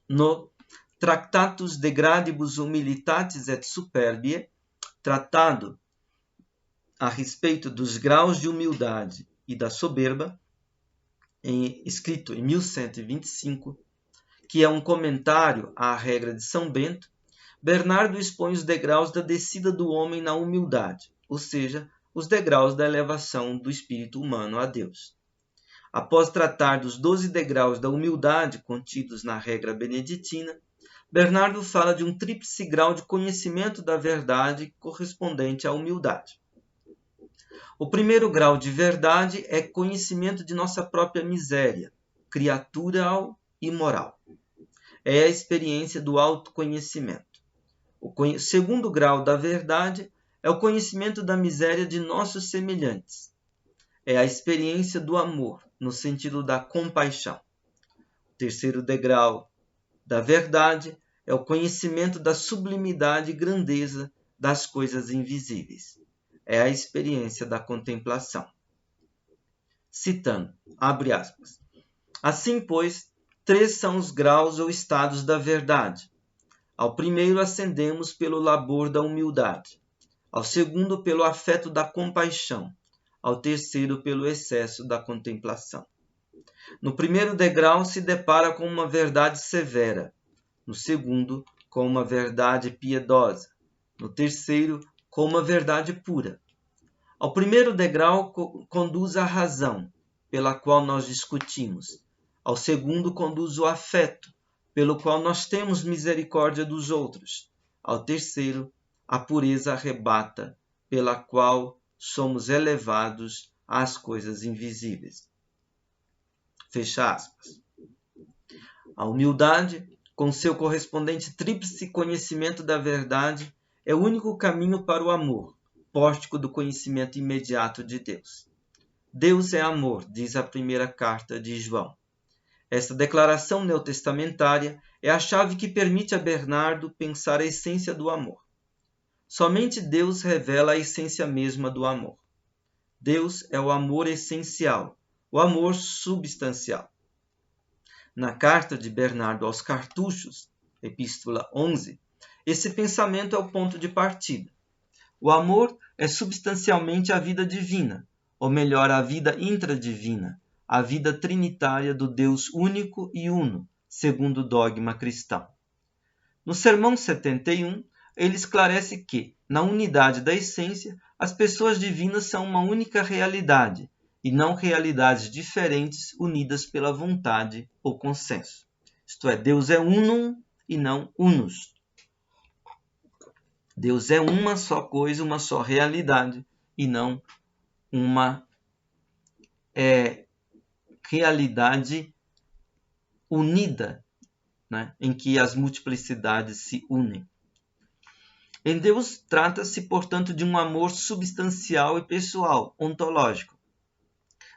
S1: No Tractatus de Gradibus Humilitatis et Superbiae, tratado a respeito dos graus de humildade e da soberba, escrito em 1125, que é um comentário à regra de São Bento, Bernardo expõe os degraus da descida do homem na humildade, ou seja, os degraus da elevação do espírito humano a Deus. Após tratar dos 12 degraus da humildade contidos na regra beneditina, Bernardo fala de um tríplice grau de conhecimento da verdade correspondente à humildade. O primeiro grau de verdade é conhecimento de nossa própria miséria, criatural e moral. É a experiência do autoconhecimento. O segundo grau da verdade é o conhecimento da miséria de nossos semelhantes. É a experiência do amor, no sentido da compaixão. O terceiro degrau da verdade é o conhecimento da sublimidade e grandeza das coisas invisíveis. É a experiência da contemplação. Citando, abre aspas, Assim, pois, 3 são os graus ou estados da verdade. Ao primeiro ascendemos pelo labor da humildade, ao segundo pelo afeto da compaixão, ao terceiro pelo excesso da contemplação. No primeiro degrau se depara com uma verdade severa, no segundo com uma verdade piedosa, no terceiro com uma verdade pura. Ao primeiro degrau conduz a razão, pela qual nós discutimos. Ao segundo conduz o afeto, pelo qual nós temos misericórdia dos outros. Ao terceiro, a pureza arrebata, pela qual somos elevados às coisas invisíveis. Fecha aspas. A humildade, com seu correspondente tríplice conhecimento da verdade, é o único caminho para o amor, pórtico do conhecimento imediato de Deus. Deus é amor, diz a primeira carta de João. Esta declaração neotestamentária é a chave que permite a Bernardo pensar a essência do amor. Somente Deus revela a essência mesma do amor. Deus é o amor essencial, o amor substancial. Na carta de Bernardo aos Cartuchos, Epístola 11, esse pensamento é o ponto de partida. O amor é substancialmente a vida divina, ou melhor, a vida intradivina, a vida trinitária do Deus único e uno, segundo o dogma cristão. No Sermão 71, ele esclarece que, na unidade da essência, as pessoas divinas são uma única realidade, e não realidades diferentes unidas pela vontade ou consenso. Isto é, Deus é unum e não unus. Deus é uma só coisa, uma só realidade, e não uma realidade unida, né, em que as multiplicidades se unem. Em Deus trata-se, portanto, de um amor substancial e pessoal, ontológico.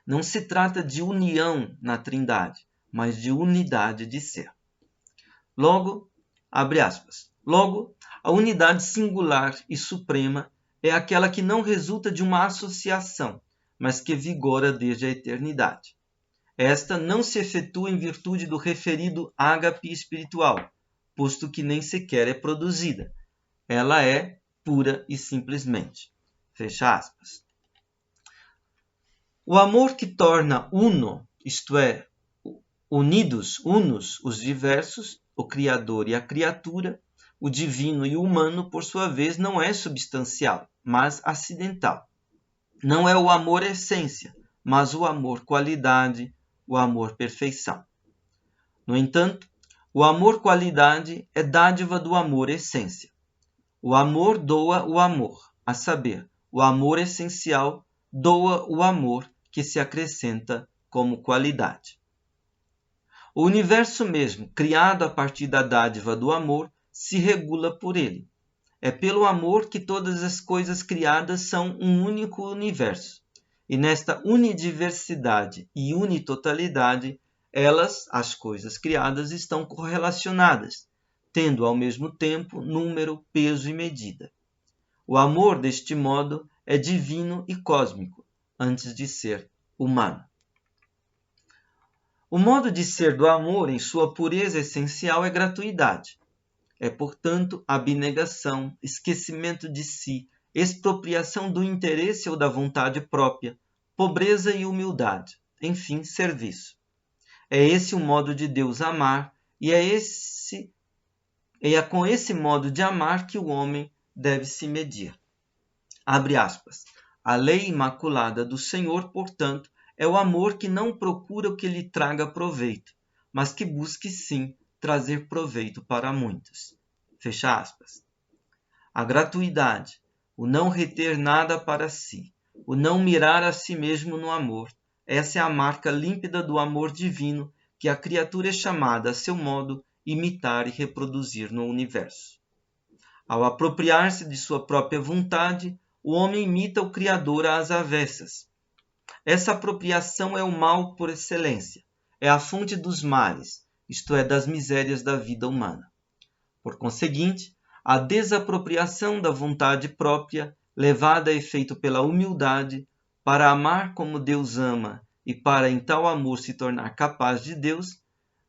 S1: Não se trata de união na Trindade, mas de unidade de ser. Logo, abre aspas, logo, a unidade singular e suprema é aquela que não resulta de uma associação, mas que vigora desde a eternidade. Esta não se efetua em virtude do referido ágape espiritual, posto que nem sequer é produzida. Ela é pura e simplesmente. Fecha aspas. O amor que torna uno, isto é, unidos, unos, os diversos, o Criador e a criatura, o divino e o humano, por sua vez, não é substancial, mas acidental. Não é o amor essência, mas o amor qualidade, o amor perfeição. No entanto, o amor qualidade é dádiva do amor essência. O amor doa o amor, a saber, o amor essencial doa o amor que se acrescenta como qualidade. O universo mesmo, criado a partir da dádiva do amor, se regula por ele. É pelo amor que todas as coisas criadas são um único universo. E nesta unidiversidade e unitotalidade, elas, as coisas criadas, estão correlacionadas, tendo ao mesmo tempo número, peso e medida. O amor, deste modo, é divino e cósmico, antes de ser humano. O modo de ser do amor, em sua pureza essencial, é gratuidade. É, portanto, abnegação, esquecimento de si, expropriação do interesse ou da vontade própria, pobreza e humildade, enfim, serviço. É esse o modo de Deus amar, e é com esse modo de amar que o homem deve se medir. Abre aspas. A lei imaculada do Senhor, portanto, é o amor que não procura o que lhe traga proveito, mas que busque sim trazer proveito para muitos. Fecha aspas. A gratuidade, o não reter nada para si, o não mirar a si mesmo no amor, essa é a marca límpida do amor divino que a criatura é chamada a seu modo imitar e reproduzir no universo. Ao apropriar-se de sua própria vontade, o homem imita o Criador às avessas. Essa apropriação é o mal por excelência, é a fonte dos males, isto é, das misérias da vida humana. Por conseguinte, a desapropriação da vontade própria, levada a efeito pela humildade, para amar como Deus ama e para em tal amor se tornar capaz de Deus,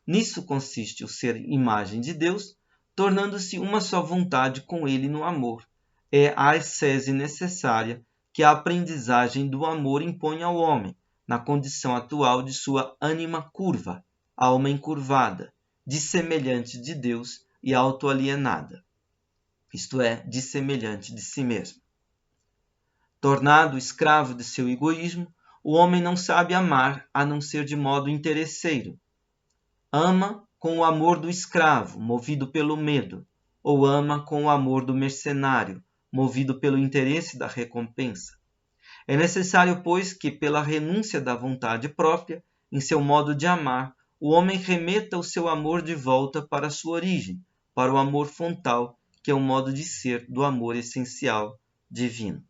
S1: nisso consiste o ser imagem de Deus, tornando-se uma só vontade com Ele no amor. É a ascese necessária que a aprendizagem do amor impõe ao homem, na condição atual de sua ânima curva, alma encurvada, dissemelhante de Deus e autoalienada, isto é, dissemelhante de si mesmo. Tornado escravo de seu egoísmo, o homem não sabe amar a não ser de modo interesseiro. Ama com o amor do escravo, movido pelo medo, ou ama com o amor do mercenário, movido pelo interesse da recompensa. É necessário, pois, que, pela renúncia da vontade própria, em seu modo de amar, o homem remeta o seu amor de volta para a sua origem, para o amor fontal, que é o modo de ser do amor essencial divino.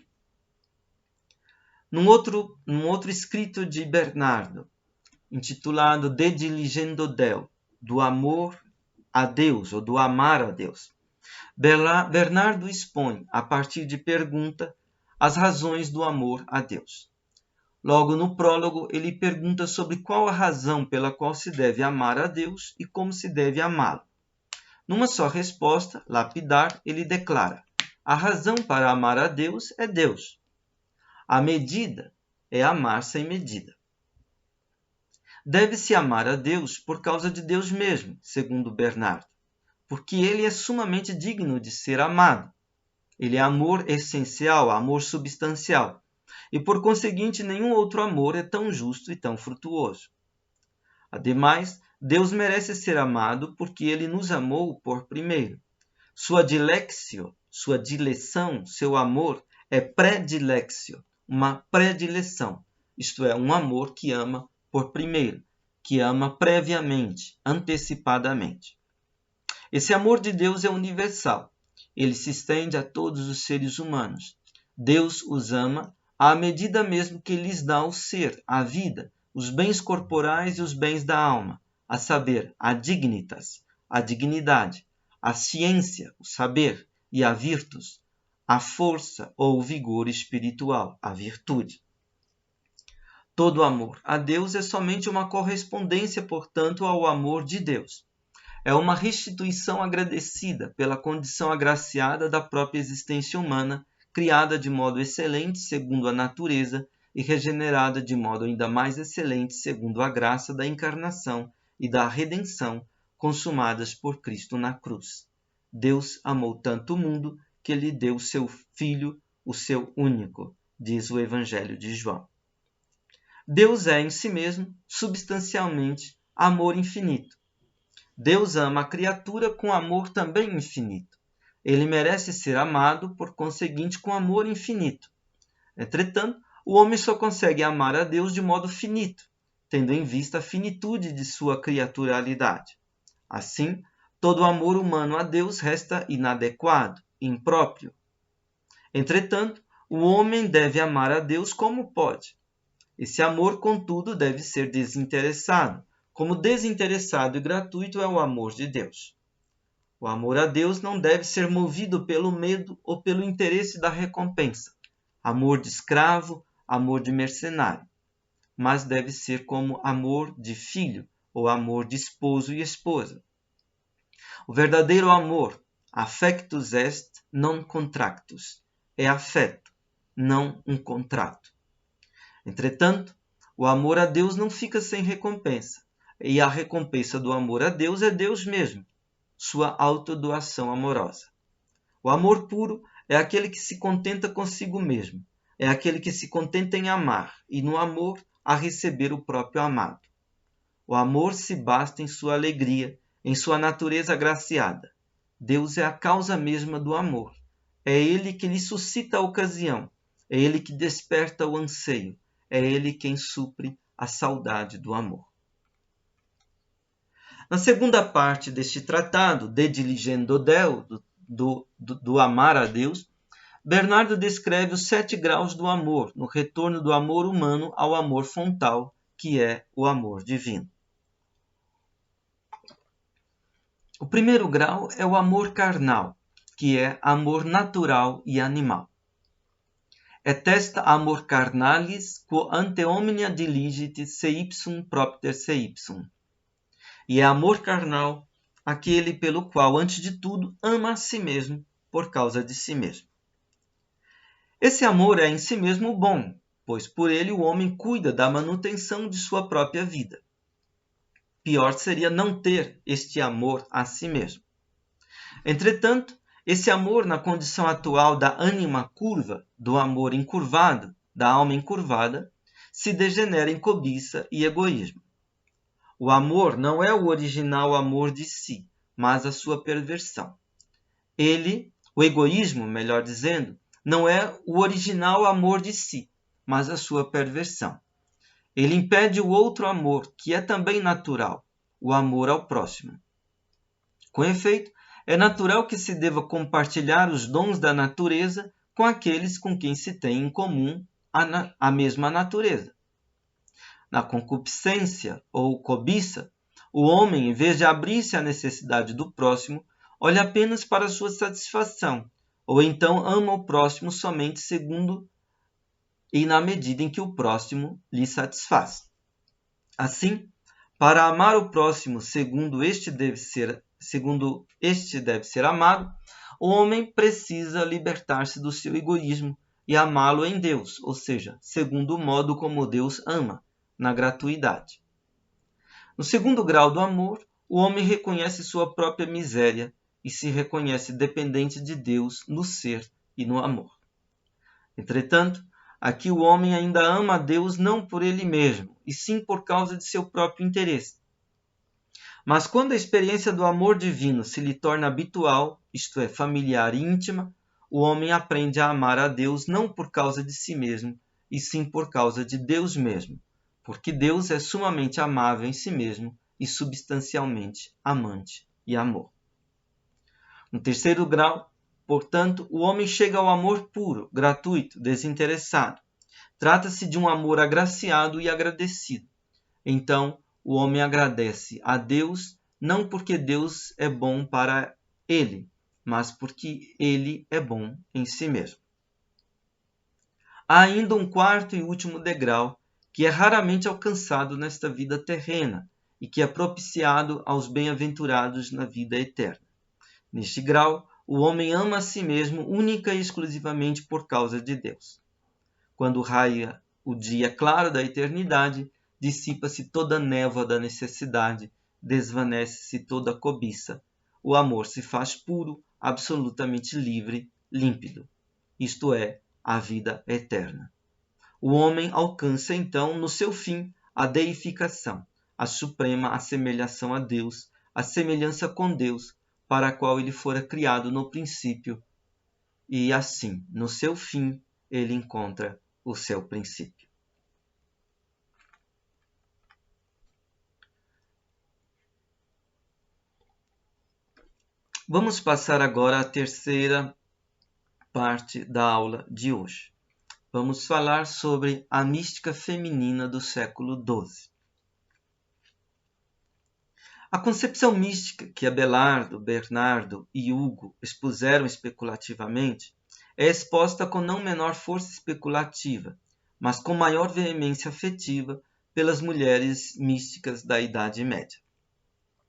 S1: Num outro escrito de Bernardo, intitulado De Diligendo Deo, do amor a Deus, ou do amar a Deus, Bernardo expõe, a partir de pergunta, as razões do amor a Deus. Logo no prólogo, ele pergunta sobre qual a razão pela qual se deve amar a Deus e como se deve amá-lo. Numa só resposta, lapidar, ele declara: a razão para amar a Deus é Deus. A medida é amar sem medida. Deve-se amar a Deus por causa de Deus mesmo, segundo Bernardo, porque ele é sumamente digno de ser amado. Ele é amor essencial, amor substancial, e por conseguinte nenhum outro amor é tão justo e tão frutuoso. Ademais, Deus merece ser amado porque ele nos amou por primeiro. Sua dilectio, sua dileção, seu amor é predilectio, uma predileção, isto é, um amor que ama por primeiro, que ama previamente, antecipadamente. Esse amor de Deus é universal. Ele se estende a todos os seres humanos. Deus os ama à medida mesmo que lhes dá o ser, a vida, os bens corporais e os bens da alma, a saber, a dignitas, a dignidade, a ciência, o saber, e a virtus, a força ou o vigor espiritual, a virtude. Todo amor a Deus é somente uma correspondência, portanto, ao amor de Deus. É uma restituição agradecida pela condição agraciada da própria existência humana, criada de modo excelente segundo a natureza e regenerada de modo ainda mais excelente segundo a graça da encarnação e da redenção consumadas por Cristo na cruz. Deus amou tanto o mundo que lhe deu seu Filho, o seu único, diz o Evangelho de João. Deus é em si mesmo, substancialmente, amor infinito. Deus ama a criatura com amor também infinito. Ele merece ser amado, por conseguinte, com amor infinito. Entretanto, o homem só consegue amar a Deus de modo finito, tendo em vista a finitude de sua criaturalidade. Assim, todo amor humano a Deus resta inadequado, impróprio. Entretanto, o homem deve amar a Deus como pode. Esse amor, contudo, deve ser desinteressado, como desinteressado e gratuito é o amor de Deus. O amor a Deus não deve ser movido pelo medo ou pelo interesse da recompensa, amor de escravo, amor de mercenário, mas deve ser como amor de filho ou amor de esposo e esposa. O verdadeiro amor, affectus est non contractus, é afeto, não um contrato. Entretanto, o amor a Deus não fica sem recompensa, e a recompensa do amor a Deus é Deus mesmo, sua autodoação amorosa. O amor puro é aquele que se contenta consigo mesmo, é aquele que se contenta em amar, e no amor a receber o próprio amado. O amor se basta em sua alegria, em sua natureza agraciada. Deus é a causa mesma do amor. É ele que lhe suscita a ocasião, é ele que desperta o anseio, é ele quem supre a saudade do amor. Na segunda parte deste tratado, De Diligendo Deo, do amar a Deus, Bernardo descreve os 7 graus do amor, no retorno do amor humano ao amor fontal, que é o amor divino. O primeiro grau é o amor carnal, que é amor natural e animal. et est amor carnalis, quo ante omnia diligit se ipsum propter se ipsum. E é amor carnal aquele pelo qual, antes de tudo, ama a si mesmo por causa de si mesmo. Esse amor é em si mesmo bom, pois por ele o homem cuida da manutenção de sua própria vida. Pior seria não ter este amor a si mesmo. Entretanto, esse amor na condição atual da ânima curva, do amor encurvado, da alma encurvada, se degenera em cobiça e egoísmo. O amor não é o original amor de si, mas a sua perversão. O egoísmo, melhor dizendo, não é o original amor de si, mas a sua perversão. Ele impede o outro amor, que é também natural, o amor ao próximo. Com efeito, é natural que se deva compartilhar os dons da natureza com aqueles com quem se tem em comum a mesma natureza. Na concupiscência ou cobiça, o homem, em vez de abrir-se à necessidade do próximo, olha apenas para a sua satisfação, ou então ama o próximo somente segundo e na medida em que o próximo lhe satisfaz. Assim, para amar o próximo segundo este deve ser amado, o homem precisa libertar-se do seu egoísmo e amá-lo em Deus, ou seja, segundo o modo como Deus ama, na gratuidade. No segundo grau do amor, o homem reconhece sua própria miséria e se reconhece dependente de Deus no ser e no amor. Entretanto, aqui o homem ainda ama a Deus não por ele mesmo, e sim por causa de seu próprio interesse. Mas quando a experiência do amor divino se lhe torna habitual, isto é, familiar e íntima, o homem aprende a amar a Deus não por causa de si mesmo, e sim por causa de Deus mesmo, porque Deus é sumamente amável em si mesmo e substancialmente amante e amor. No terceiro grau, portanto, o homem chega ao amor puro, gratuito, desinteressado. Trata-se de um amor agraciado e agradecido. Então, o homem agradece a Deus não porque Deus é bom para ele, mas porque ele é bom em si mesmo. Há ainda um quarto e último degrau, que é raramente alcançado nesta vida terrena e que é propiciado aos bem-aventurados na vida eterna. Neste grau, o homem ama a si mesmo única e exclusivamente por causa de Deus. Quando raia o dia claro da eternidade, dissipa-se toda a névoa da necessidade, desvanece-se toda a cobiça. O amor se faz puro, absolutamente livre, límpido. Isto é, a vida eterna. O homem alcança então, no seu fim, a deificação, a suprema assemelhação a Deus, a semelhança com Deus, para a qual ele fora criado no princípio, e assim, no seu fim, ele encontra o seu princípio. Vamos passar agora à terceira parte da aula de hoje. Vamos falar sobre a mística feminina do século XII. A concepção mística que Abelardo, Bernardo e Hugo expuseram especulativamente é exposta com não menor força especulativa, mas com maior veemência afetiva pelas mulheres místicas da Idade Média.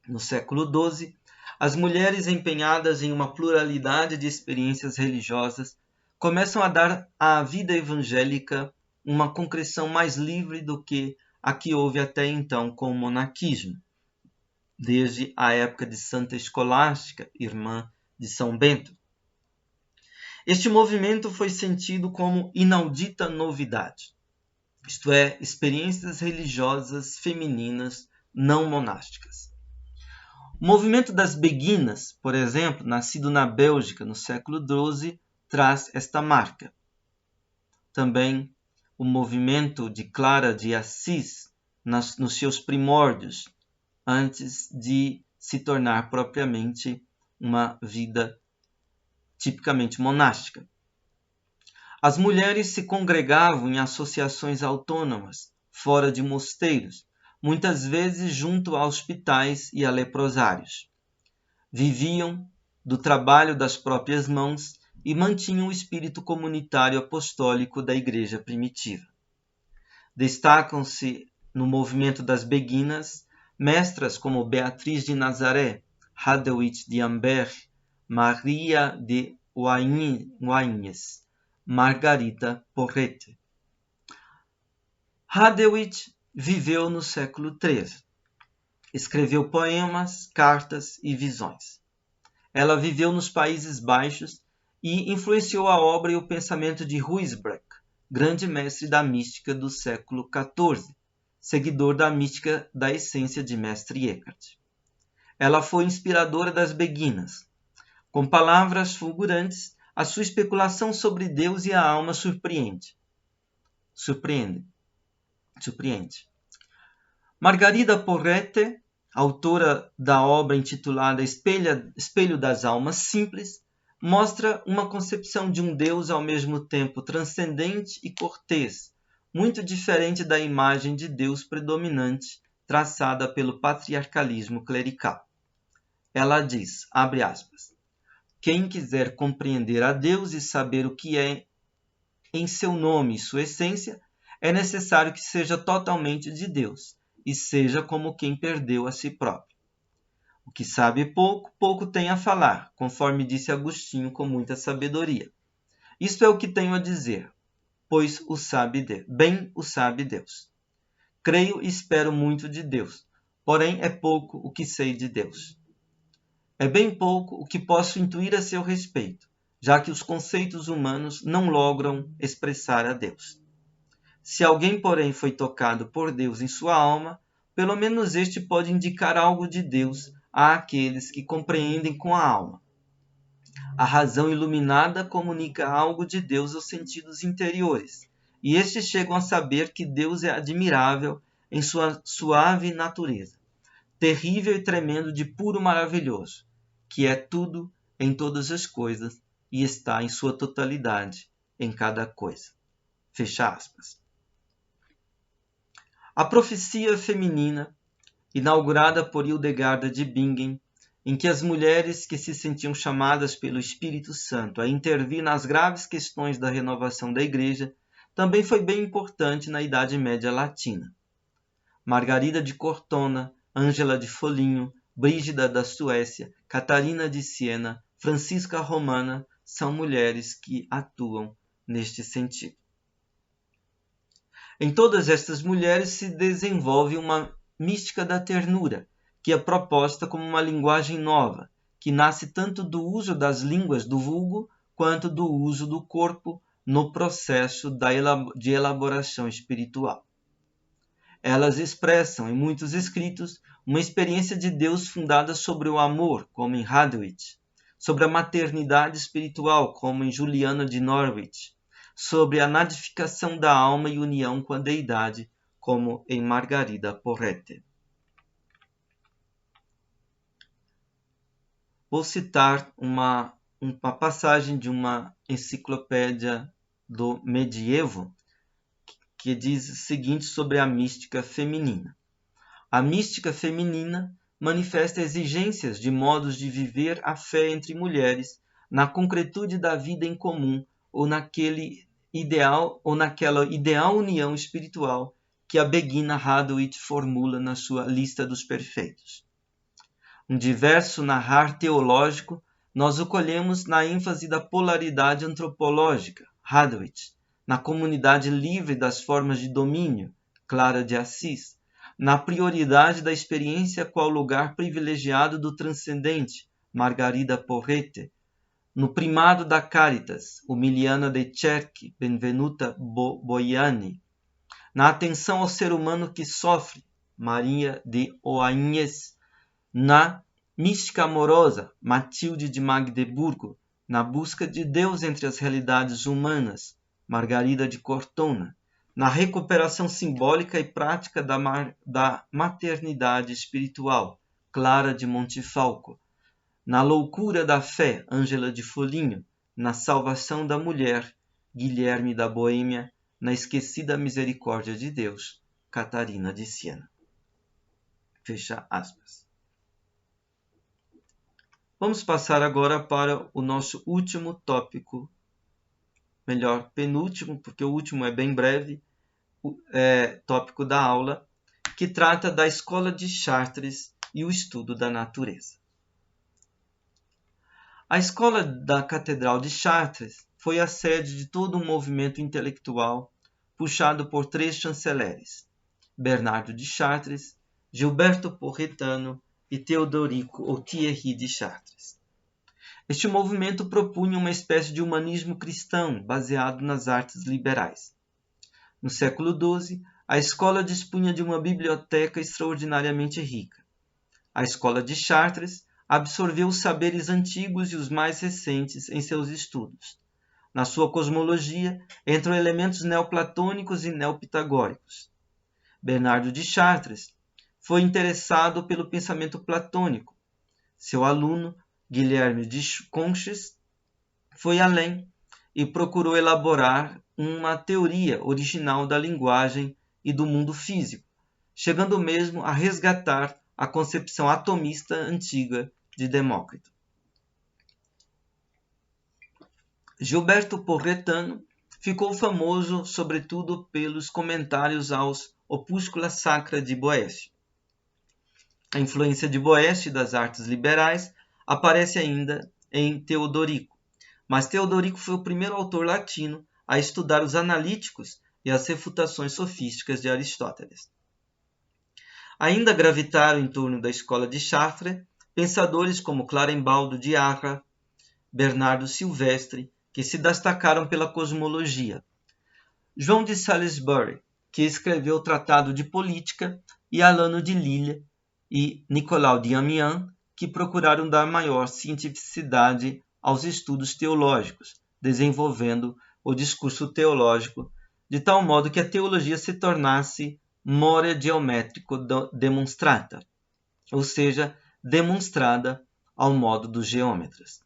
S1: No século XII, as mulheres empenhadas em uma pluralidade de experiências religiosas começam a dar à vida evangélica uma concreção mais livre do que a que houve até então com o monarquismo, desde a época de Santa Escolástica, irmã de São Bento. Este movimento foi sentido como inaudita novidade, isto é, experiências religiosas femininas não monásticas. O movimento das beguinas, por exemplo, nascido na Bélgica no século XII, traz esta marca. Também o movimento de Clara de Assis, nos seus primórdios, antes de se tornar propriamente uma vida tipicamente monástica. As mulheres se congregavam em associações autônomas, fora de mosteiros, muitas vezes junto a hospitais e a leprosários. Viviam do trabalho das próprias mãos e mantinham o espírito comunitário apostólico da igreja primitiva. Destacam-se no movimento das beguinas mestras como Beatriz de Nazaré, Hadewig de Ambert, Maria de Oignies, Margarita Porrete. Hadewig viveu no século XIII. Escreveu poemas, cartas e visões. Ela viveu nos Países Baixos e influenciou a obra e o pensamento de Ruysbroeck, grande mestre da mística do século XIV, seguidor da mística da essência de Mestre Eckhart. Ela foi inspiradora das beguinas. Com palavras fulgurantes, a sua especulação sobre Deus e a alma surpreende. Margarida Porrete, autora da obra intitulada Espelho das Almas Simples, mostra uma concepção de um Deus ao mesmo tempo transcendente e cortês, muito diferente da imagem de Deus predominante traçada pelo patriarcalismo clerical. Ela diz, abre aspas, quem quiser compreender a Deus e saber o que é em seu nome e sua essência, é necessário que seja totalmente de Deus e seja como quem perdeu a si próprio. O que sabe pouco, pouco tem a falar, conforme disse Agostinho com muita sabedoria. Isto é o que tenho a dizer, pois bem o sabe Deus. Creio e espero muito de Deus, porém é pouco o que sei de Deus. É bem pouco o que posso intuir a seu respeito, já que os conceitos humanos não logram expressar a Deus. Se alguém, porém, foi tocado por Deus em sua alma, pelo menos este pode indicar algo de Deus àqueles que compreendem com a alma. A razão iluminada comunica algo de Deus aos sentidos interiores, e estes chegam a saber que Deus é admirável em sua suave natureza, terrível e tremendo de puro maravilhoso, que é tudo em todas as coisas e está em sua totalidade em cada coisa. Fecha aspas. A profecia feminina, inaugurada por Hildegarda de Bingen, em que as mulheres que se sentiam chamadas pelo Espírito Santo a intervir nas graves questões da renovação da Igreja, também foi bem importante na Idade Média Latina. Margarida de Cortona, Ângela de Foligno, Brígida da Suécia, Catarina de Siena, Francisca Romana são mulheres que atuam neste sentido. Em todas estas mulheres se desenvolve uma mística da ternura, que é proposta como uma linguagem nova, que nasce tanto do uso das línguas do vulgo quanto do uso do corpo no processo de elaboração espiritual. Elas expressam, em muitos escritos, uma experiência de Deus fundada sobre o amor, como em Hadewig, sobre a maternidade espiritual, como em Juliana de Norwich, sobre a nadificação da alma e união com a deidade, como em Margarida Porrete. Vou citar uma passagem de uma enciclopédia do Medievo, que diz o seguinte sobre a mística feminina. A mística feminina manifesta exigências de modos de viver a fé entre mulheres, na concretude da vida em comum ou naquela ideal união espiritual que a beguina Hadewig formula na sua lista dos perfeitos. Um diverso narrar teológico, nós o colhemos na ênfase da polaridade antropológica, Hadewig, na comunidade livre das formas de domínio, Clara de Assis, na prioridade da experiência qual lugar privilegiado do transcendente, Margarida Porrete, no primado da caritas, Humiliana de Cerchi, Benvenuta Boiani, na atenção ao ser humano que sofre, Maria de Oignies, na mística amorosa, Matilde de Magdeburgo, na busca de Deus entre as realidades humanas, Margarida de Cortona, na recuperação simbólica e prática da maternidade espiritual, Clara de Montefalco, na loucura da fé, Ângela de Foligno, na salvação da mulher, Guilherme da Boêmia, na esquecida misericórdia de Deus, Catarina de Siena. Fecha aspas. Vamos passar agora para o nosso último tópico, melhor, penúltimo, porque o último é bem breve, tópico da aula, que trata da Escola de Chartres e o estudo da natureza. A Escola da Catedral de Chartres foi a sede de todo um movimento intelectual puxado por 3 chanceleres, Bernardo de Chartres, Gilberto Porretano e Teodorico ou Thierry de Chartres. Este movimento propunha uma espécie de humanismo cristão baseado nas artes liberais. No século XII, a escola dispunha de uma biblioteca extraordinariamente rica. A Escola de Chartres absorveu os saberes antigos e os mais recentes em seus estudos. Na sua cosmologia, entram elementos neoplatônicos e neopitagóricos. Bernardo de Chartres foi interessado pelo pensamento platônico. Seu aluno, Guilherme de Conches, foi além e procurou elaborar uma teoria original da linguagem e do mundo físico, chegando mesmo a resgatar a concepção atomista antiga de Demócrito. Gilberto Porretano ficou famoso sobretudo pelos comentários aos Opúscula Sacra de Boécio. A influência de Boécio e das artes liberais aparece ainda em Teodorico, mas Teodorico foi o primeiro autor latino a estudar os analíticos e as refutações sofísticas de Aristóteles. Ainda gravitaram em torno da escola de Chartres pensadores como Clarenbaldo de Arras, Bernardo Silvestre, que se destacaram pela cosmologia, João de Salisbury, que escreveu o Tratado de Política, e Alano de Lille e Nicolau de Amiens, que procuraram dar maior cientificidade aos estudos teológicos, desenvolvendo o discurso teológico, de tal modo que a teologia se tornasse more geometrico demonstrata, ou seja, demonstrada ao modo dos geômetras.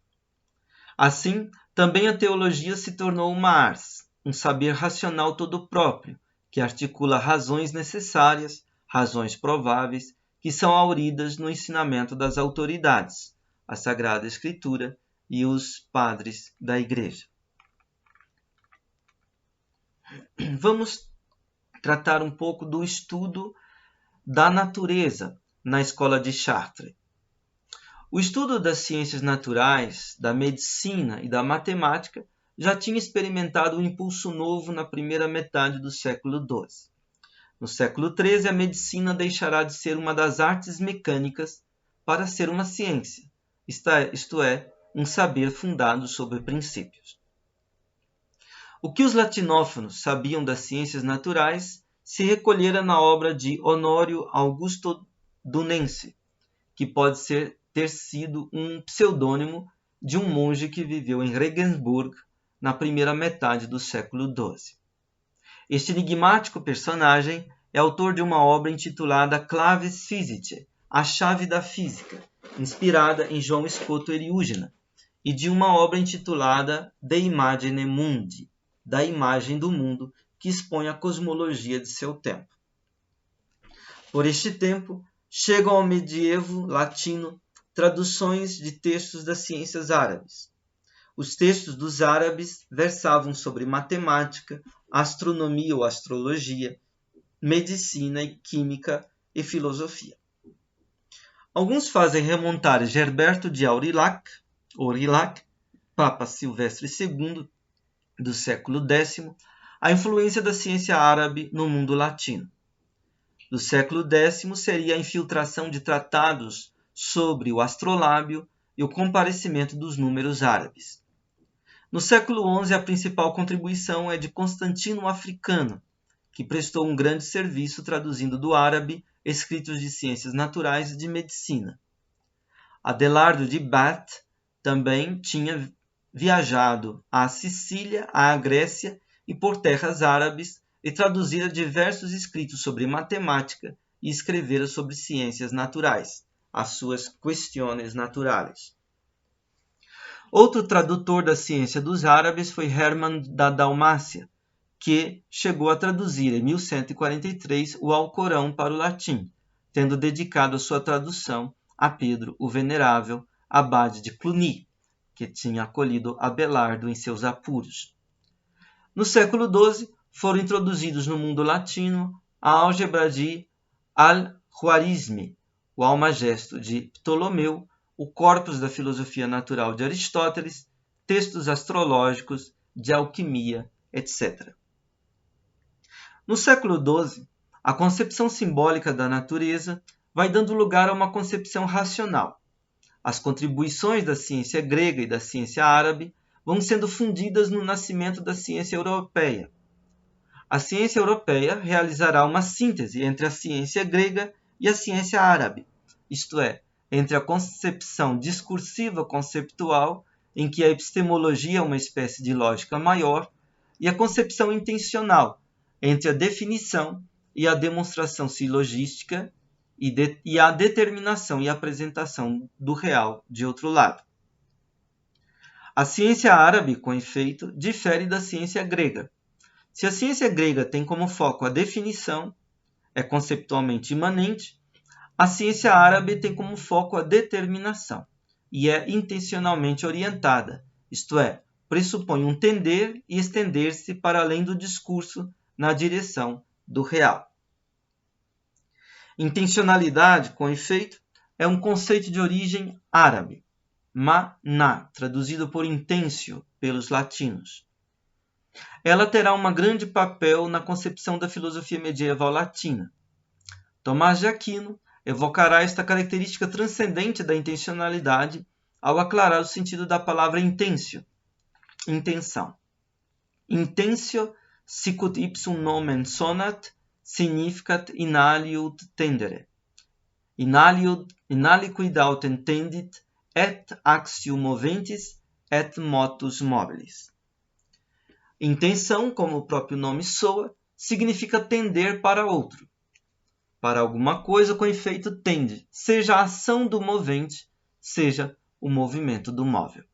S1: Assim, também a teologia se tornou uma ars, um saber racional todo próprio, que articula razões necessárias, razões prováveis, que são auridas no ensinamento das autoridades, a Sagrada Escritura e os padres da Igreja. Vamos tratar um pouco do estudo da natureza na escola de Chartres. O estudo das ciências naturais, da medicina e da matemática já tinha experimentado um impulso novo na primeira metade do século XII. No século XIII, a medicina deixará de ser uma das artes mecânicas para ser uma ciência, isto é, um saber fundado sobre princípios. O que os latinófonos sabiam das ciências naturais se recolhera na obra de Honório Augusto Dunense, que pode ter sido um pseudônimo de um monge que viveu em Regensburg na primeira metade do século XII. Este enigmático personagem é autor de uma obra intitulada Claves Physicae, a chave da física, inspirada em João Scoto Eriúgena, e de uma obra intitulada De Imagine Mundi, da imagem do mundo, que expõe a cosmologia de seu tempo. Por este tempo, chegam ao medievo latino traduções de textos das ciências árabes. Os textos dos árabes versavam sobre matemática, astronomia ou astrologia, medicina e química e filosofia. Alguns fazem remontar Gerberto de Aurillac, Papa Silvestre II, do século X, a influência da ciência árabe no mundo latino. Do século X seria a infiltração de tratados sobre o astrolábio e o comparecimento dos números árabes. No século XI, a principal contribuição é de Constantino Africano, que prestou um grande serviço traduzindo do árabe escritos de ciências naturais e de medicina. Adelardo de Bath também tinha viajado à Sicília, à Grécia e por terras árabes e traduzira diversos escritos sobre matemática e escrevera sobre ciências naturais, as suas Questiones Naturales. Outro tradutor da ciência dos árabes foi Hermann da Dalmácia, que chegou a traduzir em 1143 o Alcorão para o latim, tendo dedicado a sua tradução a Pedro o Venerável, abade de Cluny, que tinha acolhido Abelardo em seus apuros. No século XII, foram introduzidos no mundo latino a álgebra de Al-Khwarizmi, o Almagesto de Ptolomeu, o corpus da filosofia natural de Aristóteles, textos astrológicos, de alquimia, etc. No século XII, a concepção simbólica da natureza vai dando lugar a uma concepção racional. As contribuições da ciência grega e da ciência árabe vão sendo fundidas no nascimento da ciência europeia. A ciência europeia realizará uma síntese entre a ciência grega e a ciência árabe, isto é, entre a concepção discursiva conceptual, em que a epistemologia é uma espécie de lógica maior, e a concepção intencional, entre a definição e a demonstração silogística e a determinação e apresentação do real de outro lado. A ciência árabe, com efeito, difere da ciência grega. Se a ciência grega tem como foco a definição, é conceptualmente imanente, a ciência árabe tem como foco a determinação e é intencionalmente orientada, isto é, pressupõe um tender e estender-se para além do discurso na direção do real. Intencionalidade, com efeito, é um conceito de origem árabe, maná, traduzido por intentio pelos latinos. Ela terá um grande papel na concepção da filosofia medieval latina. Tomás de Aquino evocará esta característica transcendente da intencionalidade ao aclarar o sentido da palavra intentio, intenção. Intentio sicut ipsum nomen sonat significat in aliud tendere. In aliquid autem tendit et actio moventis et motus mobilis. Intenção, como o próprio nome soa, significa tender para outro. Para alguma coisa, com efeito, tende, seja a ação do movente, seja o movimento do móvel.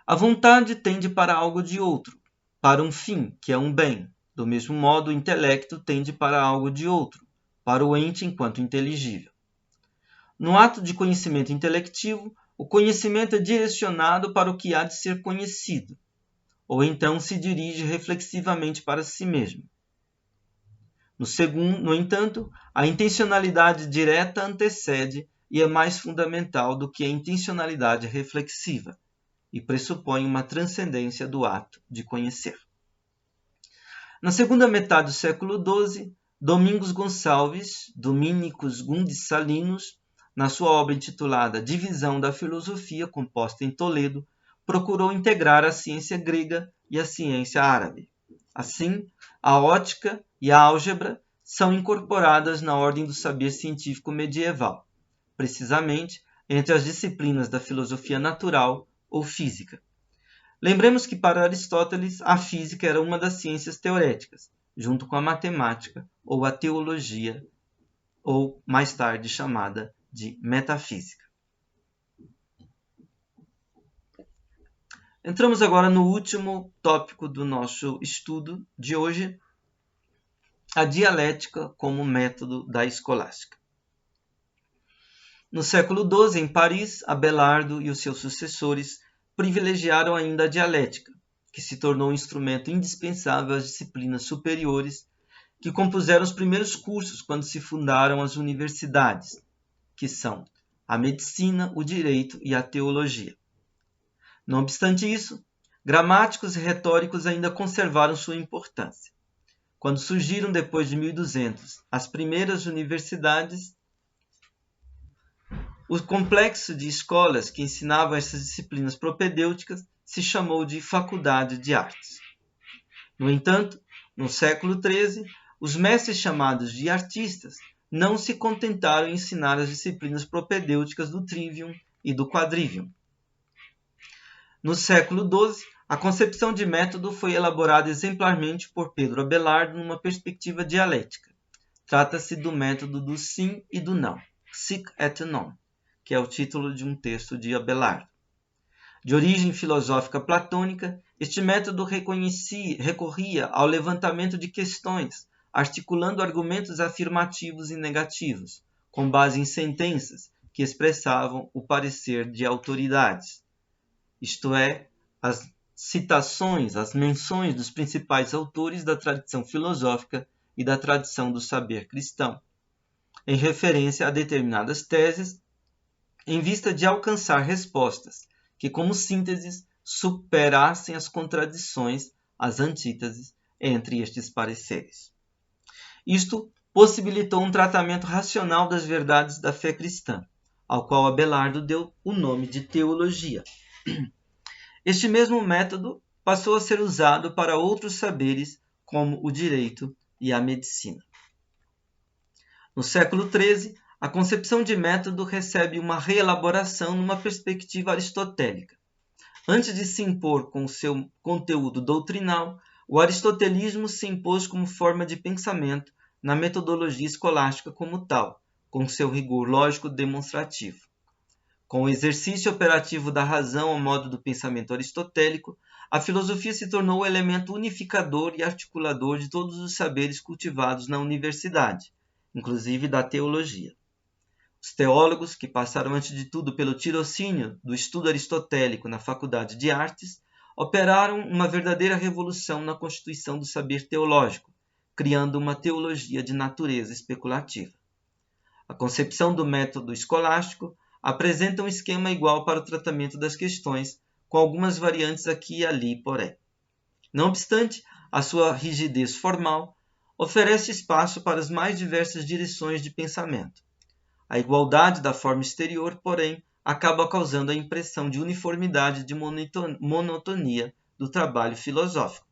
S1: A vontade tende para algo de outro, para um fim, que é um bem. Do mesmo modo, o intelecto tende para algo de outro, para o ente enquanto inteligível. No ato de conhecimento intelectivo, o conhecimento é direcionado para o que há de ser conhecido, ou então se dirige reflexivamente para si mesmo. No entanto, a intencionalidade direta antecede e é mais fundamental do que a intencionalidade reflexiva, e pressupõe uma transcendência do ato de conhecer. Na segunda metade do século XII, Domingos Gonçalves, Dominicus Gundis Salinos, na sua obra intitulada Divisão da Filosofia, composta em Toledo, procurou integrar a ciência grega e a ciência árabe. Assim, a ótica e a álgebra são incorporadas na ordem do saber científico medieval, precisamente entre as disciplinas da filosofia natural ou física. Lembremos que para Aristóteles a física era uma das ciências teoréticas, junto com a matemática ou a teologia, ou mais tarde chamada de metafísica. Entramos agora no último tópico do nosso estudo de hoje, a dialética como método da escolástica. No século XII, em Paris, Abelardo e os seus sucessores privilegiaram ainda a dialética, que se tornou um instrumento indispensável às disciplinas superiores, que compuseram os primeiros cursos quando se fundaram as universidades, que são a medicina, o direito e a teologia. Não obstante isso, gramáticos e retóricos ainda conservaram sua importância. Quando surgiram depois de 1200 as primeiras universidades, o complexo de escolas que ensinavam essas disciplinas propedêuticas se chamou de Faculdade de Artes. No entanto, no século XIII, os mestres chamados de artistas não se contentaram em ensinar as disciplinas propedêuticas do trivium e do quadrivium. No século XII, a concepção de método foi elaborada exemplarmente por Pedro Abelardo numa perspectiva dialética. Trata-se do método do sim e do não, sic et non, que é o título de um texto de Abelardo. De origem filosófica platônica, este método recorria ao levantamento de questões, articulando argumentos afirmativos e negativos, com base em sentenças, que expressavam o parecer de autoridades, isto é, as citações, as menções dos principais autores da tradição filosófica e da tradição do saber cristão, em referência a determinadas teses, em vista de alcançar respostas que, como sínteses, superassem as contradições, as antíteses entre estes pareceres. Isto possibilitou um tratamento racional das verdades da fé cristã, ao qual Abelardo deu o nome de teologia. Este mesmo método passou a ser usado para outros saberes, como o direito e a medicina. No século XIII, a concepção de método recebe uma reelaboração numa perspectiva aristotélica. Antes de se impor com seu conteúdo doutrinal, o aristotelismo se impôs como forma de pensamento na metodologia escolástica como tal, com seu rigor lógico demonstrativo. Com o exercício operativo da razão ao modo do pensamento aristotélico, a filosofia se tornou o elemento unificador e articulador de todos os saberes cultivados na universidade, inclusive da teologia. Os teólogos, que passaram antes de tudo pelo tirocínio do estudo aristotélico na Faculdade de Artes, operaram uma verdadeira revolução na constituição do saber teológico, criando uma teologia de natureza especulativa. A concepção do método escolástico apresenta um esquema igual para o tratamento das questões, com algumas variantes aqui e ali, porém. Não obstante, a sua rigidez formal oferece espaço para as mais diversas direções de pensamento. A igualdade da forma exterior, porém, acaba causando a impressão de uniformidade e de monotonia do trabalho filosófico,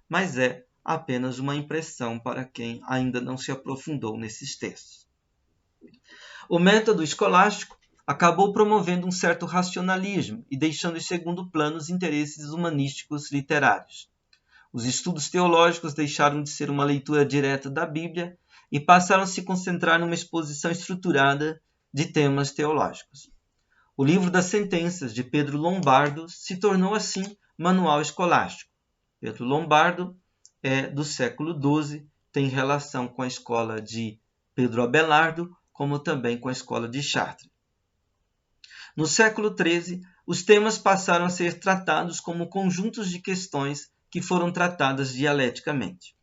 S1: mas é apenas uma impressão para quem ainda não se aprofundou nesses textos. O método escolástico acabou promovendo um certo racionalismo e deixando em segundo plano os interesses humanísticos literários. Os estudos teológicos deixaram de ser uma leitura direta da Bíblia e passaram a se concentrar numa exposição estruturada de temas teológicos. O livro das sentenças de Pedro Lombardo se tornou assim manual escolástico. Pedro Lombardo é do século XII, tem relação com a escola de Pedro Abelardo, como também com a escola de Chartres. No século XIII, os temas passaram a ser tratados como conjuntos de questões que foram tratadas dialeticamente.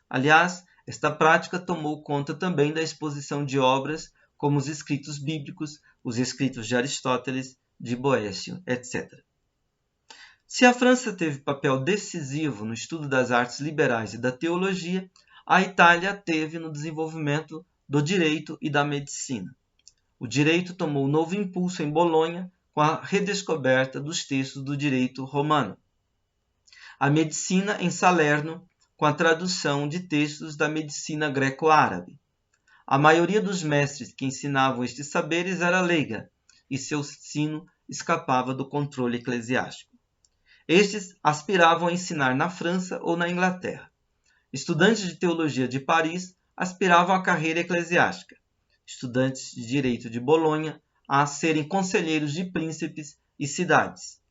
S1: Aliás, esta prática tomou conta também da exposição de obras como os escritos bíblicos, os escritos de Aristóteles, de Boécio, etc. Se a França teve papel decisivo no estudo das artes liberais e da teologia, a Itália teve no desenvolvimento do direito e da medicina. O direito tomou novo impulso em Bolonha com a redescoberta dos textos do direito romano. A medicina em Salerno, com a tradução de textos da medicina greco-árabe. A maioria dos mestres que ensinavam estes saberes era leiga, e seu ensino escapava do controle eclesiástico. Estes aspiravam a ensinar na França ou na Inglaterra. Estudantes de teologia de Paris aspiravam à carreira eclesiástica. Estudantes de direito de Bolonha a serem conselheiros de príncipes e cidades.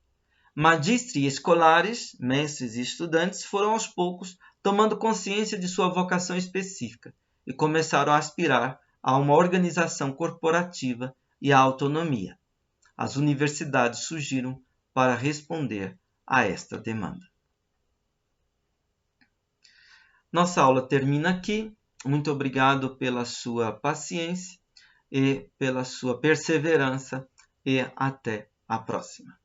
S1: Magistri escolares, mestres e estudantes, foram aos poucos tomando consciência de sua vocação específica e começaram a aspirar a uma organização corporativa e à autonomia. As universidades surgiram para responder a esta demanda. Nossa aula termina aqui. Muito obrigado pela sua paciência e pela sua perseverança e até a próxima.